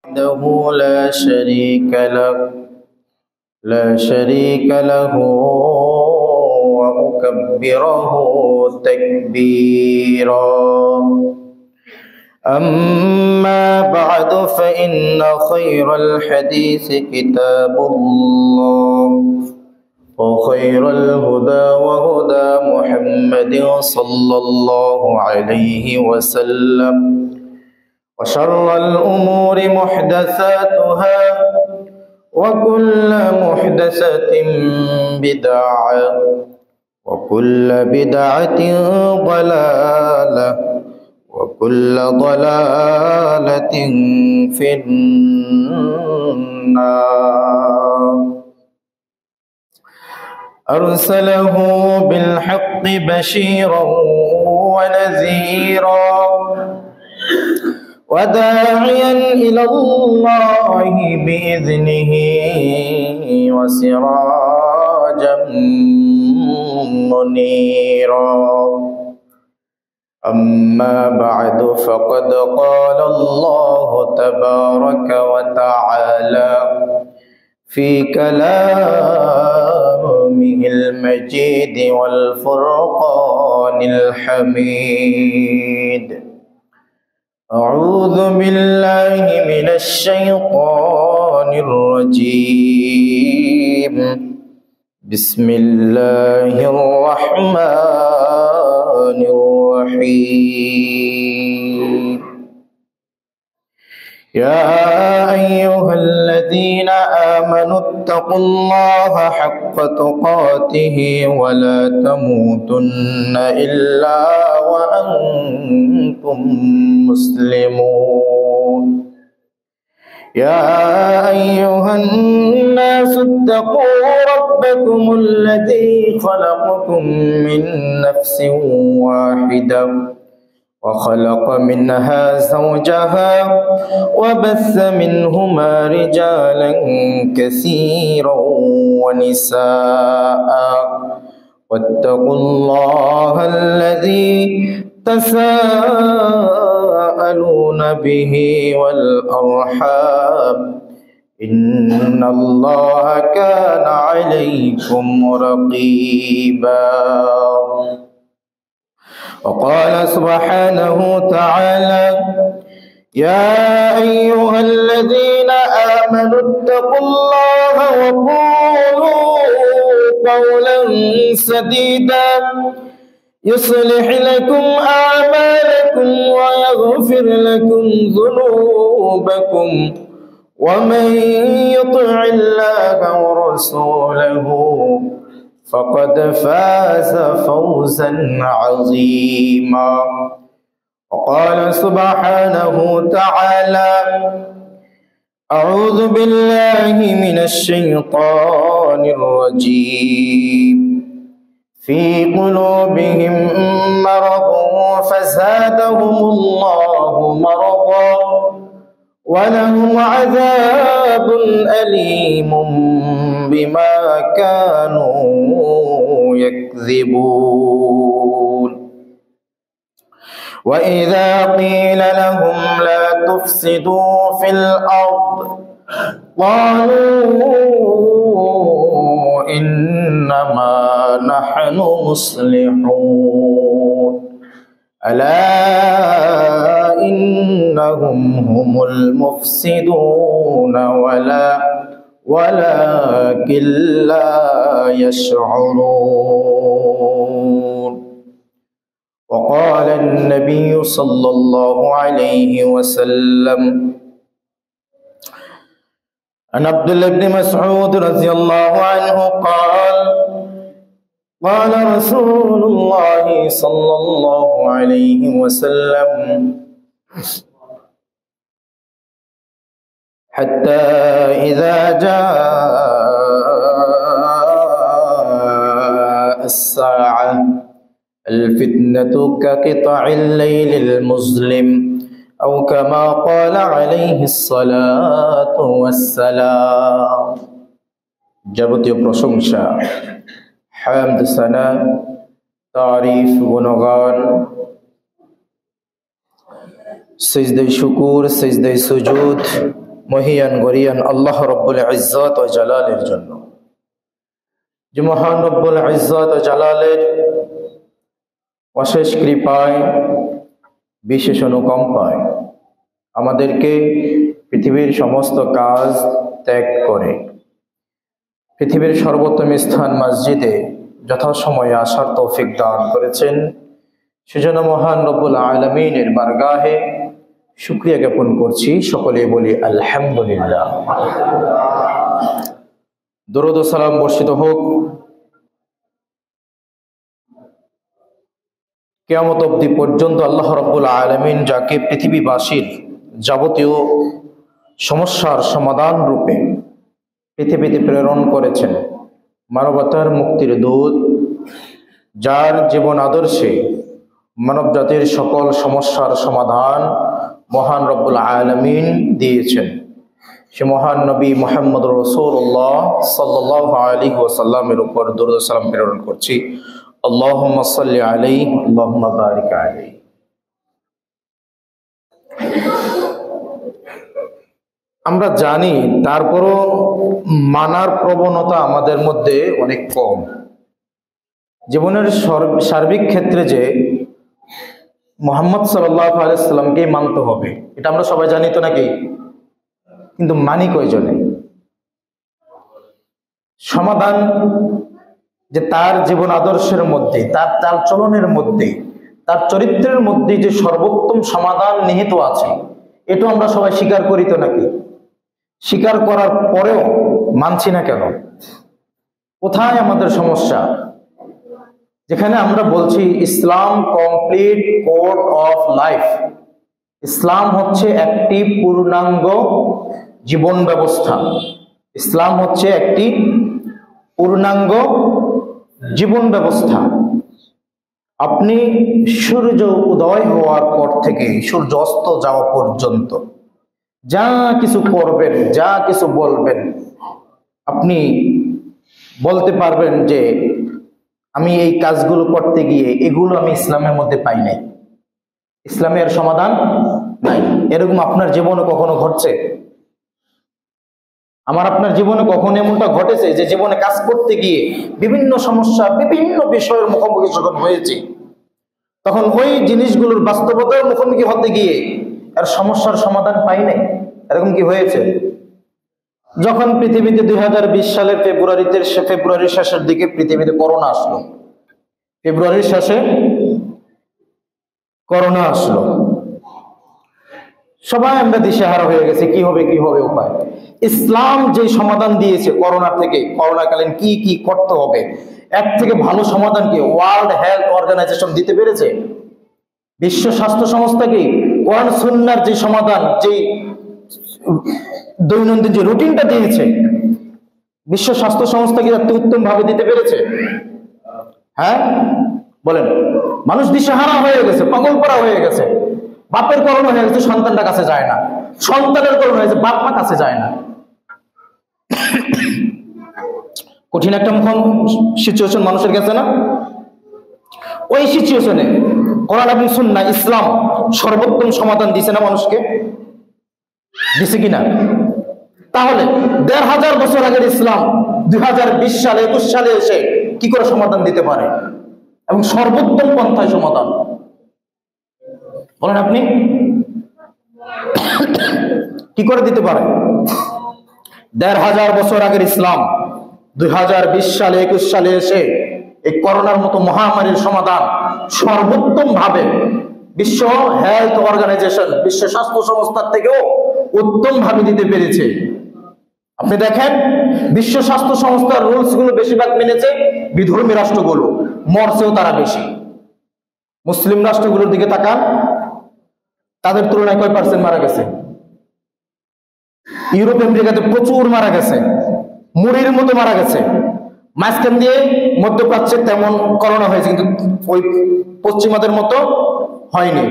وحده لا شريك له وأكبره تكبيرا. أما بعد فإن خير الحديث كتاب الله وخير الهدى وهدى محمد صلى الله عليه وسلم وشر الأمور محدثاتها وكل محدثة بدعة وكل بدعة ضلالة وكل ضلالة في النار. أرسله بالحق بشيرا ونذيرا وداعيا إلى الله بإذنه وسراجا منيرا. أما بعد فقد قال الله تبارك وتعالى في كلامه المجيد والفرقان الحميد: أعوذ بالله من الشيطان الرجيم. بسم الله الرحمن الرحيم. يا أيها الذين آمنوا اتقوا الله حق تقاته ولا تموتن إلا وأنتم مسلمون. يا أيها الناس اتقوا ربكم الذي خلقكم من نفس واحدة وخلق منها زوجها وبث منهما رجالا كثيرا ونساء واتقوا الله الذي تساءلون به والأرحام إن الله كان عليكم رقيبا. وقال سبحانه تعالى: يا أيها الذين آمنوا اتقوا الله وقولوا قولا سديدا يصلح لكم أعمالكم ويغفر لكم ذنوبكم ومن يطع الله ورسوله فقد فاز فوزا عظيما. وقال سبحانه تعالى: أعوذ بالله من الشيطان الرجيم. في قلوبهم مرض فزادهم الله مرضا ولهم عذاب أليم بما كانوا يكذبون. وإذا قيل لهم لا تفسدوا في الأرض قالوا إنما نحن مصلحون ألا إنهم هم المفسدون ولكن لا يشعرون. وقال النبي صلى الله عليه وسلم عن عبد الله بن مسعود رضي الله عنه قال: قال رسول الله صلى الله عليه وسلم: حتى إذا جاء الساعة الفتنة كقطع الليل المظلم أو كما قال عليه الصلاة والسلام. যাবতীয় প্রশংসা, হামদ, সানা, তারিফ, গুণগান, সিজদায়ে শুকুর, সিজদায়ে সুজুদ মহিয়ান গরিয়ান আল্লাহ রব্বুল ইজ্জত ও জালালের জন্য। যে মহান রব্বুল ইজ্জত ও জালালের অশেষ কৃপায়, বিশেষ অনুকম্পায় আমাদেরকে পৃথিবীর সমস্ত কাজ ত্যাগ করে পৃথিবীর সর্বোত্তম স্থান মসজিদে যথাসময়ে আসার তৌফিক দান করেছেন। সেজন্য মহান রব্বুল আলামিনের বারগাহে শুকরিয়া জ্ঞাপন করছি। সকলে বলি আলহামদুলিল্লাহ। দরুদ ও সালাম বর্ষিত হোক কিয়ামত অবধি পর্যন্ত আল্লাহ রাব্বুল আলামিন যাকে পৃথিবীবাসীর যাবতীয় সমস্যার সমাধান রূপে পৃথিবীতে প্রেরণ করেছেন, মানবতার মুক্তির দূত, যার জীবন আদর্শে মানব জাতির সকল সমস্যার সমাধান মহান রব্বুল আলামিন দিয়েছেন, সে মহান নবী মুহাম্মদ রাসূলুল্লাহ সাল্লাল্লাহু আলাইহি ওয়াসাল্লামের উপর দরুদ ও সালাম প্রেরণ করছি। আল্লাহুম্মা সাল্লি আলাইহি আল্লাহুম্মা বারিক আলাইহি। আমরা জানি, তারপরও মানার প্রবণতা আমাদের মধ্যে অনেক কম। জীবনের সার্বিক ক্ষেত্রে যে মুহাম্মদ সাল্লাল্লাহু আলাইহি ওয়াসাল্লামকেই মানতে হবে, এটা আমরা সবাই জানি তো নাকি? কিন্তু মানি কয়জনে? সমাধান যে তার জীবন আদর্শের মধ্যে, তার চাল চলনের মধ্যে, তার চরিত্রের মধ্যে যে সর্বোত্তম সমাধান নিহিত আছে, এটা আমরা সবাই স্বীকার করি তো নাকি? স্বীকার করার পরেও মানছি না কেন? কোথায় আমাদের সমস্যা? যেখানে আমরা বলছি ইসলাম কমপ্লিট কোড অফ লাইফ, ইসলাম হচ্ছে একটি পূর্ণাঙ্গ জীবন ব্যবস্থা, ইসলাম হচ্ছে একটি পূর্ণাঙ্গ জীবন ব্যবস্থা। আপনি সূর্য উদয় হওয়ার পর থেকে সূর্য অস্ত যাওয়া পর্যন্ত যা কিছু করবেন, যা কিছু বলবেন, আপনি বলতে পারবেন যে আমি এই কাজগুলো করতে গিয়ে এগুলো আমি ইসলামের মধ্যে পাই নাই, ইসলামের সমাধান নাই। এরকম আপনার জীবনে কখনো ঘটছে? আমার আপনার জীবনে কখনো এমনটা ঘটেছে যে জীবনে কাজ করতে গিয়ে বিভিন্ন সমস্যা, বিভিন্ন বিষয়ের মুখোমুখি যখন হয়েছে, তখন ওই জিনিসগুলোর বাস্তবতার মুখোমুখি হতে গিয়ে আর সমস্যার সমাধান পাই নাই? এরকম কি হয়েছে? যখন পৃথিবীতে 2020 সালের ফেব্রুয়ারির শেষের দিকে পৃথিবীতে করোনা আসলো, ফেব্রুয়ারির শেষে করোনা আসলো, সবাই আমরা দিশেহারা হয়ে গেছে, কি হবে কি হবে উপায়। ইসলাম যে সমাধান দিয়েছে করোনা থেকে, করোনাকালীন কি কি করতে হবে, এর থেকে ভালো সমাধান কি ওয়ার্ল্ড হেলথ অর্গানাইজেশন দিতে পেরেছে? বিশ্ব স্বাস্থ্য সংস্থা কি কোরআন সুন্নাহর যে সমাধান, যে দৈনন্দিন যে রুটিনটা দিয়েছে, বিশ্ব স্বাস্থ্য সংস্থা কি এত উত্তম ভাবে দিতে পেরেছে? হ্যাঁ বলেন। মানুষ দিশেহারা হয়ে গেছে, পাগল করা হয়ে গেছে। বাপের করোনা হয়ে গেছে, সন্তানটা কাছে যায় না। সন্তানের করোনা হয়েছে, বাপ মা কাছে যায় না। কঠিন একটা সিচুয়েশন মানুষের কাছে না? ওই সিচুয়েশনে কোরআন এবং সুন্নাহ, ইসলাম সর্বোত্তম সমাধান দিছে না মানুষকে? দিছে কিনা? তাহলে 1500 বছর আগের ইসলাম 2020 সালে 21 সালে এসে কি করে সমাধান দিতে পারে, এবং সর্বোত্তম পন্থায় সমাধান? বলেন আপনি কি করে দিতে পারে? 1500 বছর আগের ইসলাম 2020 সালে 21 সালে এসে এই করোনার মতো মহামারীর সমাধান সর্বোত্তম ভাবে বিশ্ব হেলথ অর্গানাইজেশন, বিশ্ব স্বাস্থ্য সংস্থার থেকেও উত্তম ভাবে দিতে পেরেছে। আপনি দেখেন, বিশ্ব স্বাস্থ্য সংস্থার রুলস গুলো বেশিরভাগ মেনেছে বিধর্মী রাষ্ট্রগুলো, মরছেও তারা বেশি। মুসলিম রাষ্ট্রগুলোর দিকে তাকান, তাদের তুলনায় কয় পার্সেন্ট মারা গেছে? ইউরোপ আমেরিকাতে প্রচুর মারা গেছে, মুড়ির মতো মারা গেছে। মাঝখান দিয়ে মধ্যপ্রাচ্যে তেমন করোনা হয়েছে, কিন্তু ওই পশ্চিমাদের মতো হয়নি।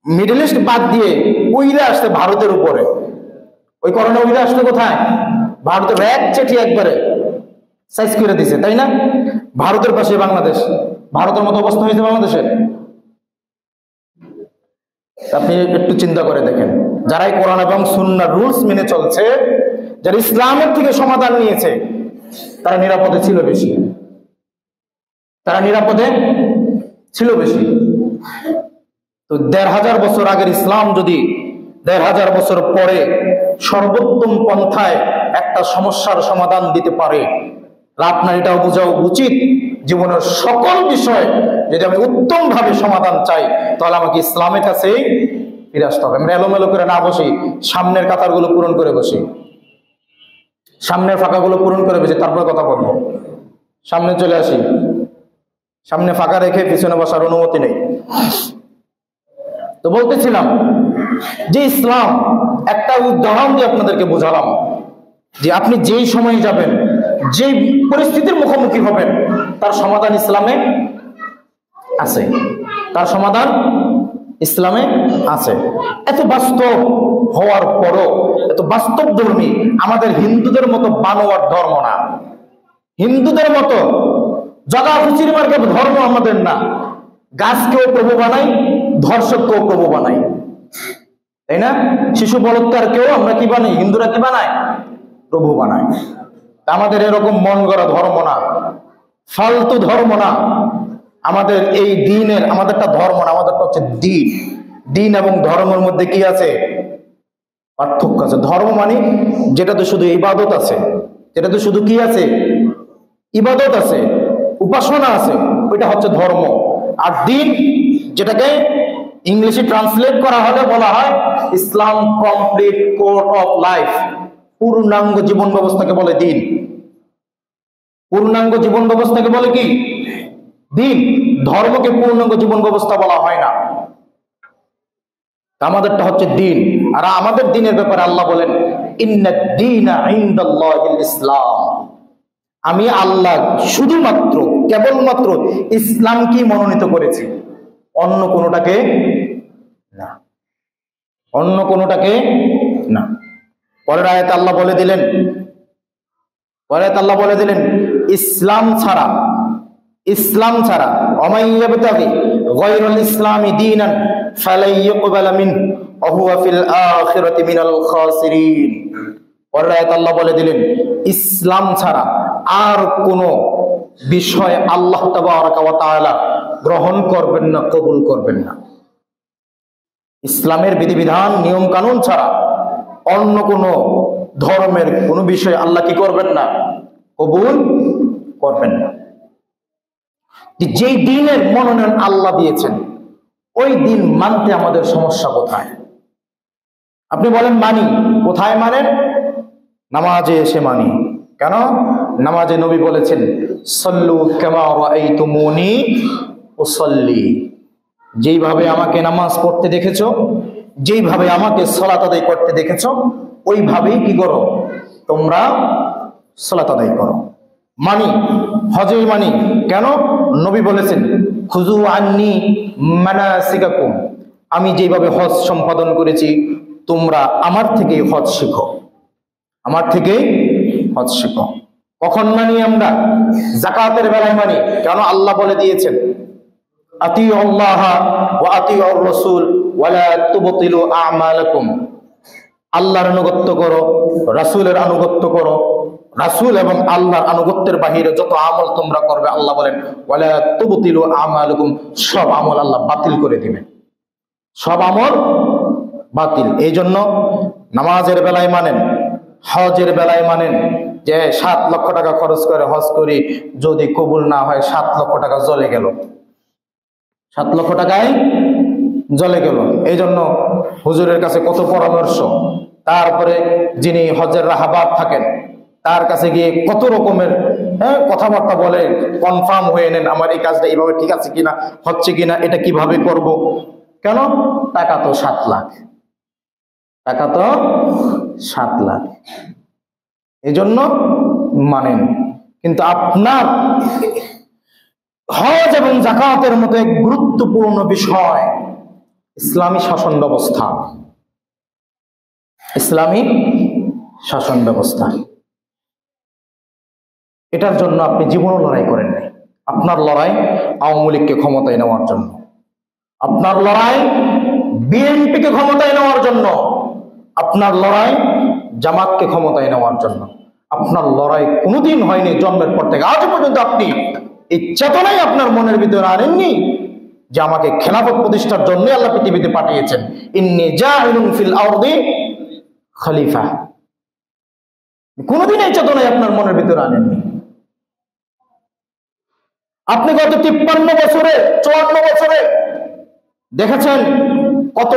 মিডল ইস্ট বাদ দিয়ে উইরে আসছে ভারতের উপরে। ওই করোনা উইরে আসলে কোথায়? ভারতের এক চেটি একবারে সাইজ করে দিছে, তাই না? ভারতের পাশে বাংলাদেশ, ভারতের মতো অবস্থা হয়েছে বাংলাদেশের। আপনি একটু চিন্তা করে দেখেন। যারাই কোরআন এবং সুন্নাহর রুলস মেনে চলছে, যারা ইসলামের থেকে সমাধান নিয়েছে, তারা নিরাপদে ছিল বেশি। তারা নিরাপদে ছিল বেশি। তো ১৫০০ বছর আগের ইসলাম যদি ১৫০০ বছর পরে সর্বোত্তম পন্থায় একটা সমস্যার সমাধান দিতে পারে, আপনার এটাও বোঝা উচিত, জীবনের সকল বিষয় যদি আমি উত্তম ভাবে সমাধান চাই, তাহলে আমাকে ইসলামের কাছেই ফিরে আসতে হবে। আমরা এলোমেলো করে না বসি, সামনের কাতারগুলো পূরণ করে বসি, সামনের ফাঁকাগুলো পূরণ করে বসি, তারপরে কথা বলবো। সামনে চলে আসি, সামনে ফাঁকা রেখে পিছনে বসার অনুমতি নেই। তো বলতেছিলাম যে ইসলাম, একটা উদাহরণ দিয়ে আপনাদেরকে বোঝালাম যে আপনি যেই সময়ে যাবেন, যে পরিস্থিতির মুখোমুখি হবেন, তার সমাধান ইসলামে আছে। তার সমাধান ইসলামে আছে। এত বাস্তব হওয়ার পরও, এত বাস্তব ধর্মী, আমাদের হিন্দুদের মতো বানোয়ার ধর্ম না, হিন্দুদের মতো জগা খুচির মার্কে ধর্ম আমাদের না। গাছকেও প্রভু বানাই, ধর্ষককেও প্রভু বানাই, তাই না? শিশু বলৎকারকেও আমরা কি বানাই? হিন্দুরা কি বানায়? প্রভু বানায়। আমাদের এরকম মন গড়া ধর্ম না, ফালতু ধর্ম না আমাদের। এই দিনের, আমাদেরটা ধর্ম না, আমাদেরটা হচ্ছে দিন। দিন এবং ধর্মের মধ্যে কি আছে? পার্থক্য আছে। ধর্ম মানে যেটাতে শুধু ইবাদত আছে, যেটাতে শুধু কি আছে? ইবাদত আছে, উপাসনা আছে, ওইটা হচ্ছে ধর্ম। আর দিন, যেটাকে ইংলিশে ট্রান্সলেট করা হলে বলা হয় ইসলাম কমপ্লিট কোড অফ লাইফ, পূর্ণাঙ্গ জীবন ব্যবস্থাকে বলে দিন। পূর্ণাঙ্গ জীবন ব্যবস্থাকে বলে কি? দিন। ধর্মকে পূর্ণাঙ্গ জীবন ব্যবস্থা বলা হয় না। আমাদেরটা হচ্ছে দিন। আর আমাদের দিনের ব্যাপারে আল্লাহ বলেন ইন্নাদ দীনা ইনদাল্লাহিল ইসলাম, আমি আল্লাহ শুধুমাত্র, কেবলমাত্র ইসলামকে মনোনীত করেছি, অন্য কোনোটাকে না, অন্য কোনোটাকে না। পরের আয়াতে আল্লাহ বলে দিলেন, পরের আয়াতে আল্লাহ বলে দিলেন ইসলাম ছাড়া, ইসলাম ছাড়া অমাইয়াবতাগি গায়রুল ইসলামি দীনান ফালাই ইউকবালা মিনহু ওয়া হুয়া ফিল আখিরাতি মিনাল খাসিরিন। পরের আয়াতে আল্লাহ বলে দিলেন ইসলাম ছাড়া আর কোন বিষয় আল্লাহ তাবারাকা ওয়া তাআলা গ্রহণ করবেন না, কবুল করবেন না। ইসলামের বিধিবিধান, নিয়ম কানুন ছাড়া অন্য কোন ধর্মের কোন বিষয় আল্লাহ কি করবেন না? কবুল করবেন না। যেই দিনের মনোনয়ন আল্লাহ দিয়েছেন, ওই দিন মানতে আমাদের সমস্যা কোথায়? আপনি বলেন মানি, কোথায় মানেন? নামাজে এসে মানি। কেন? নামাজে নবী বলেছেন সল্লু কামা রাআইতুমুনি উসাল্লি, যেইভাবে আমাকে নামাজ পড়তে দেখেছো, যেইভাবে আমাকে সালাত আদায় করতে দেখেছো, ওইভাবেই কি করো? তোমরা সালাত আদায় করো। মানি, হজে মানি। কেন? নবী বলেছেন খুযু আন্নি মানাসিকাকুম, আমি যেভাবে হজ সম্পাদন করেছি তোমরা আমার থেকেই হজ শিখো, আমার থেকেই হজ শিখো। কখন মানি আমরা? যাকাতের বেলায় মানি। কেন? আল্লাহ বলে দিয়েছেন আতিউল্লাহ ওয়া আতিউর রাসূল ওয়া লা তুবতিলু আমালাকুম, আল্লাহর আনুগত্য করো, রাসূলের আনুগত্য করো। রাসূল এবং আল্লাহর আনুগত্যের বাহিরে যত আমল তোমরা করবে, আল্লাহ বলেন ওয়া লা তুবতিলু আমালাকুম, সব আমল আল্লাহ বাতিল করে দিবেন, সব আমল বাতিল। এই জন্য নামাজের বেলায় মানেন, হজের বেলায় মানেন যে 7 লক্ষ টাকা খরচ করে হজ করি, যদি কবুল না হয় 7 লক্ষ টাকা জ্বলে গেল, 7 লক্ষ টাকায় জ্বলে গেল। এই জন্য হুজুরের কাছে কত পরামর্শ, তারপরে যিনি হজের রাহাবাত থাকেন তার কাছে গিয়ে কত রকমের কথাবার্তা বলে, কনফার্ম হয়ে নেন আমার এই কাজটা এইভাবে ঠিক আছে কিনা, হচ্ছে কিনা, এটা কিভাবে করব। কেন? টাকা তো 7 লাখ, টাকা তো 7 লাখ। এই জন্য মানেন। কিন্তু আপনার হজ এবং যাকাতের মতো এক গুরুত্বপূর্ণ বিষয় ইসলামী শাসন ব্যবস্থা, ইসলামী শাসন ব্যবস্থা, এটার জন্য আপনি জীবনও লড়াই করেন নাই। আপনার লড়াই আওয়ামী লীগকে ক্ষমতায় নেওয়ার জন্য, আপনার লড়াই বিএনপিকে ক্ষমতায় নেওয়ার জন্য, আপনার লড়াই জামাতকে ক্ষমতায় নেওয়ার জন্য। আপনার লড়াই কোনোদিন হয়নি জন্মের পর থেকে আজ পর্যন্ত। আপনি এই চেতনাই আপনার মনের ভিতরে আনেননি যে আমাকে খেলাফত প্রতিষ্ঠার জন্য আল্লাহ পৃথিবীতে পাঠিয়েছেন। ইন্নী জাইলুন ফিল আরদি খলিফা। কোনোদিন এই চেতনাই আপনার মনের ভিতরে আনেননি। আপনি গত 53 বছরে 54 বছরে দেখেছেন কত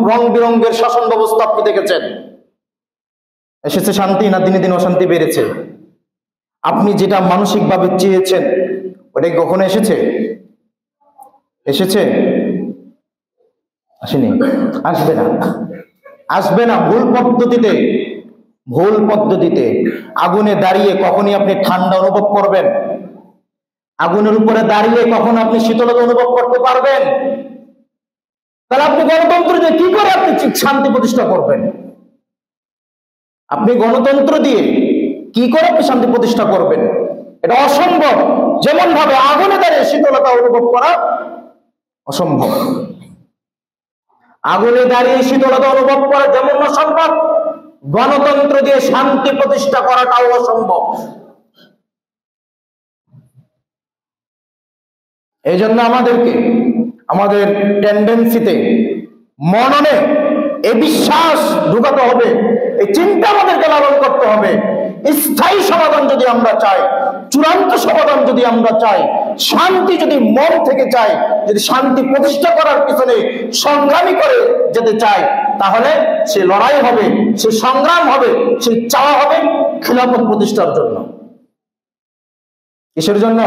রং বেরঙের শাসন ব্যবস্থা আপনি দেখেছেন। এসেছে শান্তি না দিনে দিনে অশান্তি বেড়েছে? আপনি যেটা মানসিকভাবে চেয়েছেন ওটাই কখনো এসেছে? এসেছে? আসেনি, আসবে না, আসবে না। ভুল পদ্ধতিতে আগুনে দাঁড়িয়ে কখনই আপনি ঠান্ডা অনুভব করবেন? আগুনের উপরে দাঁড়িয়ে কখন আপনি শীতলতা অনুভব করতে পারবেন? তাহলে আপনি গণতন্ত্র দিয়ে কি করে আপনি শান্তি প্রতিষ্ঠা করবেন? আপনি গণতন্ত্র দিয়ে কি করে আপনি শান্তি প্রতিষ্ঠা করবেন? এটা অসম্ভব। যেমন ভাবে আগুনে দাঁড়িয়ে শীতলতা অনুভব করা অসম্ভব, আগুনে দাঁড়িয়ে শীতলতা অনুভব করা যেমন অসম্ভব, গণতন্ত্র দিয়ে শান্তি প্রতিষ্ঠা করাটাও অসম্ভব। এই জন্য আমাদেরকে আমাদের টেন্ডেন্সিতে, মননে এই বিশ্বাস ঢুকাতে হবে, এই চিন্তা আমাদেরকে লালন করতে হবে। স্থায়ী সমাধান যদি আমরা চাই, চূড়ান্ত সমাধান যদি আমরা চাই, শান্তি যদি মন থেকে চাই, যদি শান্তি প্রতিষ্ঠা করার পিছনে সংগ্রামী করে যেতে চাই, তাহলে সে লড়াই হবে, সে সংগ্রাম হবে, সে চাওয়া হবে খিলাফত প্রতিষ্ঠার জন্য। কিসের জন্য?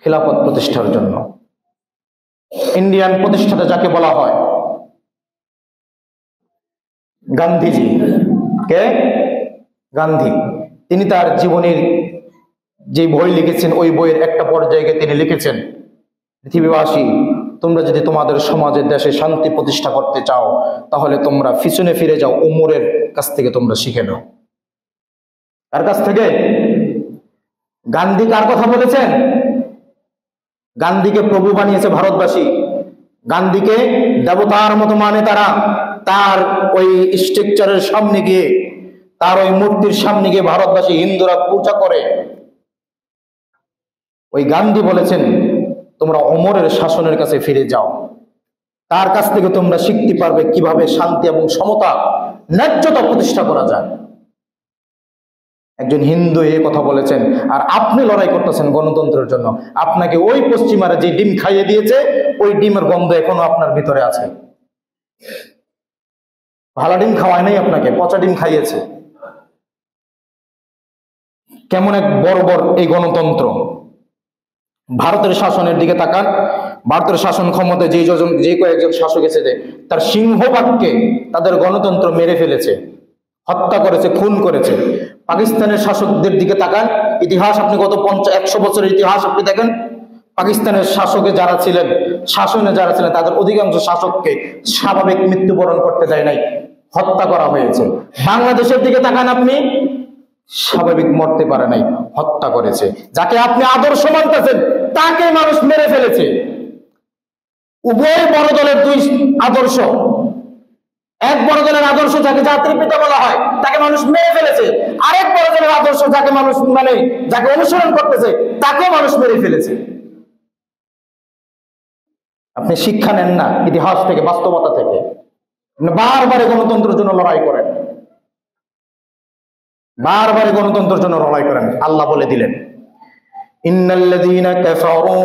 খিলাফত প্রতিষ্ঠার জন্য। ইন্ডিয়ান প্রতিষ্ঠাতা যাকে বলা হয় গান্ধীজি। কে? গান্ধী। তিনি তার জীবনের যে বই লিখেছেন, ওই বইয়ের একটা পর্যায়ে তিনি লিখেছেন, পৃথিবীবাসী, তোমরা যদি তোমাদের সমাজের দেশে শান্তি প্রতিষ্ঠা করতে চাও, তাহলে তোমরা পিছনে ফিরে যাও, উমরের কাছ থেকে তোমরা শিখে নাও। কার কাছ থেকে? গান্ধী কার কথা বলেছেন? গান্ধীকে প্রভু বানিয়েছে ভারতবাসী, গান্ধীকে দেবতার মতো মানে তারা। তার ওই স্ট্রাকচারের সামনে গিয়ে, তার ওই মূর্তির সামনে গিয়ে ভারতবাসী হিন্দুরা পূজা করে। ওই গান্ধী বলেছেন তোমরা ওমরের শাসনের কাছে ফিরে যাও, তার কাছ থেকে তোমরা শিখতে পারবে কিভাবে শান্তি এবং সমতা, ন্যায্যতা প্রতিষ্ঠা করা যায়। একজন হিন্দু এই কথা বলেছেন, আর আপনি লড়াই করতেছেন গণতন্ত্রের জন্য। আপনাকে ওই পশ্চিমারা যে ডিম খাইয়ে দিয়েছে, ওই ডিমের গন্ধ এখনো আপনার ভিতরে আছে। ভালো ডিম খাওয়ায় নাই আপনাকে, পচা ডিম খাইয়েছে। কেমন এক বর্বর এই গণতন্ত্র! ভারতের শাসনের দিকে তাকান। ভারতের শাসন ক্ষমতায় যে কয়েকজন শাসক এসেছে, তার সিংহভাগকে তাদের গণতন্ত্র মেরে ফেলেছে, হত্যা করেছে, খুন করেছে। পাকিস্তানের শাসকদের দিকে তাকান, ইতিহাস আপনি গত 100 বছরের ইতিহাস আপনি দেখেন, পাকিস্তানের শাসকে যারা ছিলেন, শাসনে যারা ছিলেন, তাদের অধিকাংশ শাসককে স্বাভাবিক মৃত্যুবরণ করতে দেয় নাই, হত্যা করা হয়েছে। বাংলাদেশের দিকে তাকান আপনি, স্বাভাবিক মরতে পারে নাই, হত্যা করেছে। যাকে আপনি আদর্শ মানতেছেন তাকে মানুষ মেরে ফেলেছে। উভয় বড় দলের দুই আদর্শ, এক বড় দলের আদর্শ যাকে জাতির পিতা বলা হয়, তাকে মানুষ মেরে ফেলেছে। আরেক বড় দলের আদর্শ যাকে মানুষ যাকে অনুসরণ করতেছে, তাকেও মানুষ মেরে ফেলেছে। আপনি শিক্ষা নেন না ইতিহাস থেকে, বাস্তবতা থেকে। বারবার গণতন্ত্রের জন্য লড়াই করেন, বারবার গণতন্ত্রের জন্য লড়াই করেন। আল্লাহ বলে দিলেন, ইন্নাল্লাযীনা কাফারু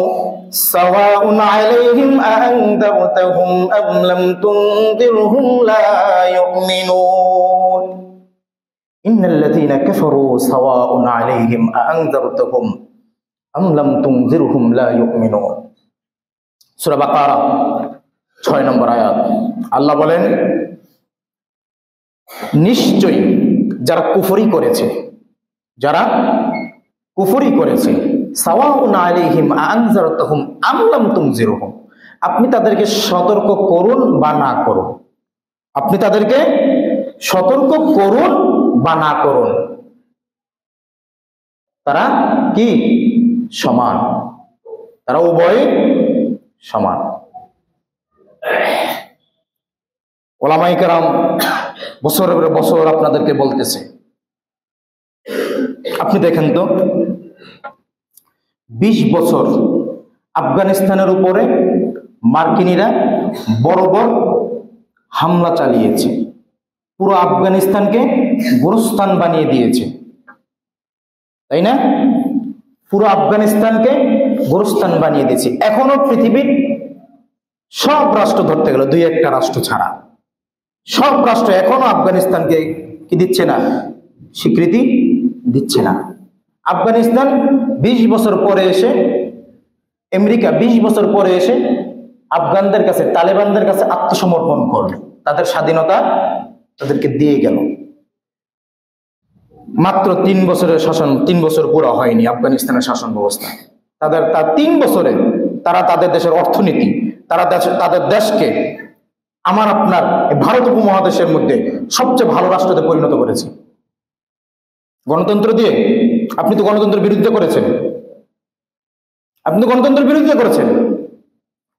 সাওয়াউন আলাইহিম আ'আনদারতাহুম আম লাম তুনদিরহুম লা ইউমিনুন। ইন্নাল্লাযীনা কাফারু সাওয়াউন আলাইহিম আ'আনদারতাহুম আম লাম তুনদিরহুম লা ইউমিনুন। সূরা বাকারা 6 নম্বর আয়াত। আল্লাহ বলেন, নিশ্চয়ই যারা কুফরি করেছে, যারা কুফরি করেছে, সাওয়াউন আলাইহিম আনজারতাহুম আম লাম তুনজিরহুম, আপনি তাদেরকে সতর্ক করুন বা না করুন, আপনি তাদেরকে সতর্ক করুন বা না করুন, তারা কি সমান, তারা উভয় সমান। ওলামায়ে কেরাম বছরের পর বছর আপনাদেরকে বলতেছে। আপনি দেখেন তো 20 বছর আফগানিস্তানের উপরে মার্কিনীরা বর্বর হামলা চালিয়েছে, পুরো আফগানিস্তানকে গোরস্থান বানিয়ে দিয়েছে, তাই না? পুরো আফগানিস্তানকে গোরস্থান বানিয়ে দিয়েছে। এখনো পৃথিবীর সব রাষ্ট্র ধরতে গেল, 2-1টা রাষ্ট্র ছাড়া সব রাষ্ট্র এখনো আফগানিস্তানকে কি দিচ্ছে না, স্বীকৃতি দিচ্ছে না। আফগানিস্তান 20 বছর পরে এসে, আমেরিকা 20 বছর পরে এসে আফগানদের কাছে, তালেবানদের কাছে আত্মসমর্পণ করলো, তাদের স্বাধীনতা তাদেরকে দিয়ে গেল। মাত্র 3 বছরের শাসন, 3 বছর পুরো হয়নি আফগানিস্তানের শাসন ব্যবস্থা। তার 3 বছরে তারা তাদের দেশের অর্থনীতি, তারা তাদের দেশকে আমার আপনার ভারত উপমহাদেশের মধ্যে সবচেয়ে ভালো রাষ্ট্রতে পরিণত করেছে। গণতন্ত্র দিয়ে। আপনি তো গণতন্ত্রের বিরুদ্ধে করেছেন, আপনি তো গণতন্ত্রের বিরুদ্ধে করেছেন।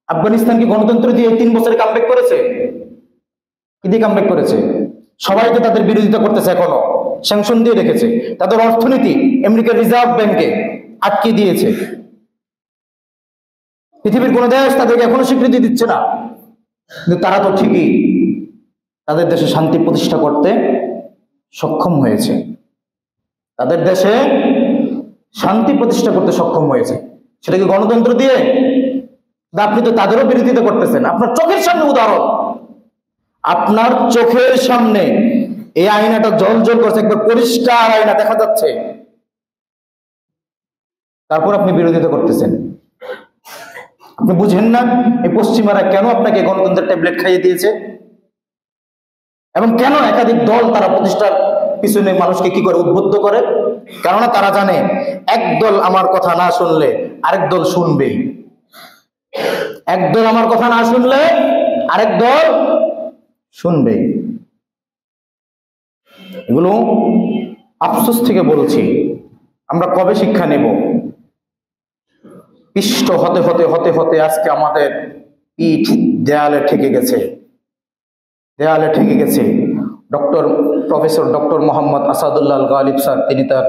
আফগানিস্তান কি গণতন্ত্র দিয়ে 3 বছরে কামব্যাক করেছে? কি দিয়ে কামব্যাক করেছে? সবাইকে তাদের বিরোধিতা করতেছে, এখনো স্যাংশন দিয়ে রেখেছে, তাদের অর্থনীতি আমেরিকার রিজার্ভ ব্যাংকে আটকে দিয়েছে। পৃথিবীর কোন দেশ তাদেরকে এখনো স্বীকৃতি দিচ্ছে না, কিন্তু তারা তো ঠিকই তাদের দেশে শান্তি প্রতিষ্ঠা করতে সক্ষম হয়েছে, তাদের দেশে শান্তি প্রতিষ্ঠা করতে সক্ষম হয়েছে। সেটা কি গণতন্ত্র দিয়ে? আপনি তো তাদেরও বিরোধিতা করতেছেন। আপনার চোখের সামনে উদাহরণ, আপনার চোখের সামনে এই আয়নাটা জ্বলজ্বল করছে, একবার পরিষ্কার আয়না দেখা যাচ্ছে, তারপর আপনি বিরোধিতা করতেছেন। আপনি বুঝেন না এই পশ্চিমারা কেন আপনাকে গণতন্ত্রের ট্যাবলেট খাইয়ে দিয়েছে, এবং কেন একাধিক দল তারা প্রতিষ্ঠার পিছনে মানুষকে কি করে উদ্বুদ্ধ করে? কেননা তারা জানে এক দল আমার কথা না শুনলে আরেক দল শুনবেই, এক দল আমার কথা না শুনলে আরেক দল শুনবেই। এগুলো আফসোস থেকে বলছি, আমরা কবে শিক্ষা নেব? পিষ্ট হতে হতে হতে হতে আজকে আমাদের পিঠ দেয়ালে ঠেকে গেছে, দেয়ালে ঠেকে গেছে। Professor doctor Mohammad Asadullah Ghalib sir, তিনি তার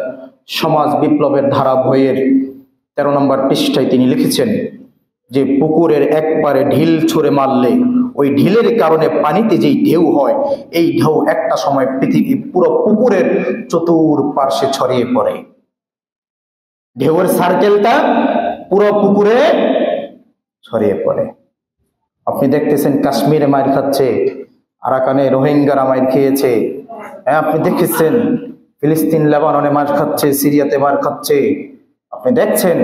সমাজ বিপ্লবের ধারা বইয়ের 13 নম্বর পৃষ্ঠায় তিনি লিখেছেন যে পুকুরের একবারে ঢিল ছুঁড়ে মারলে ওই ঢিলের কারণে পানিতে যেই ঢেউ হয়, এই ঢেউ একটা সময় পৃথিবী পুরো পুকুরের চতুর্পার্শ্বে ছড়িয়ে পড়ে। ঢেউয়ের সার্কেলটা পুরো পুকুরে ছড়িয়ে পড়ে। আপনি দেখতেছেন কাশ্মীরে মার খাচ্ছে, আরাকানে রোহিঙ্গারা মার খেয়েছে, আপনি দেখেছেন ফিলিস্তিন লেবাননে মার খাচ্ছে, সিরিয়াতে মার খাচ্ছে। আপনি দেখছেন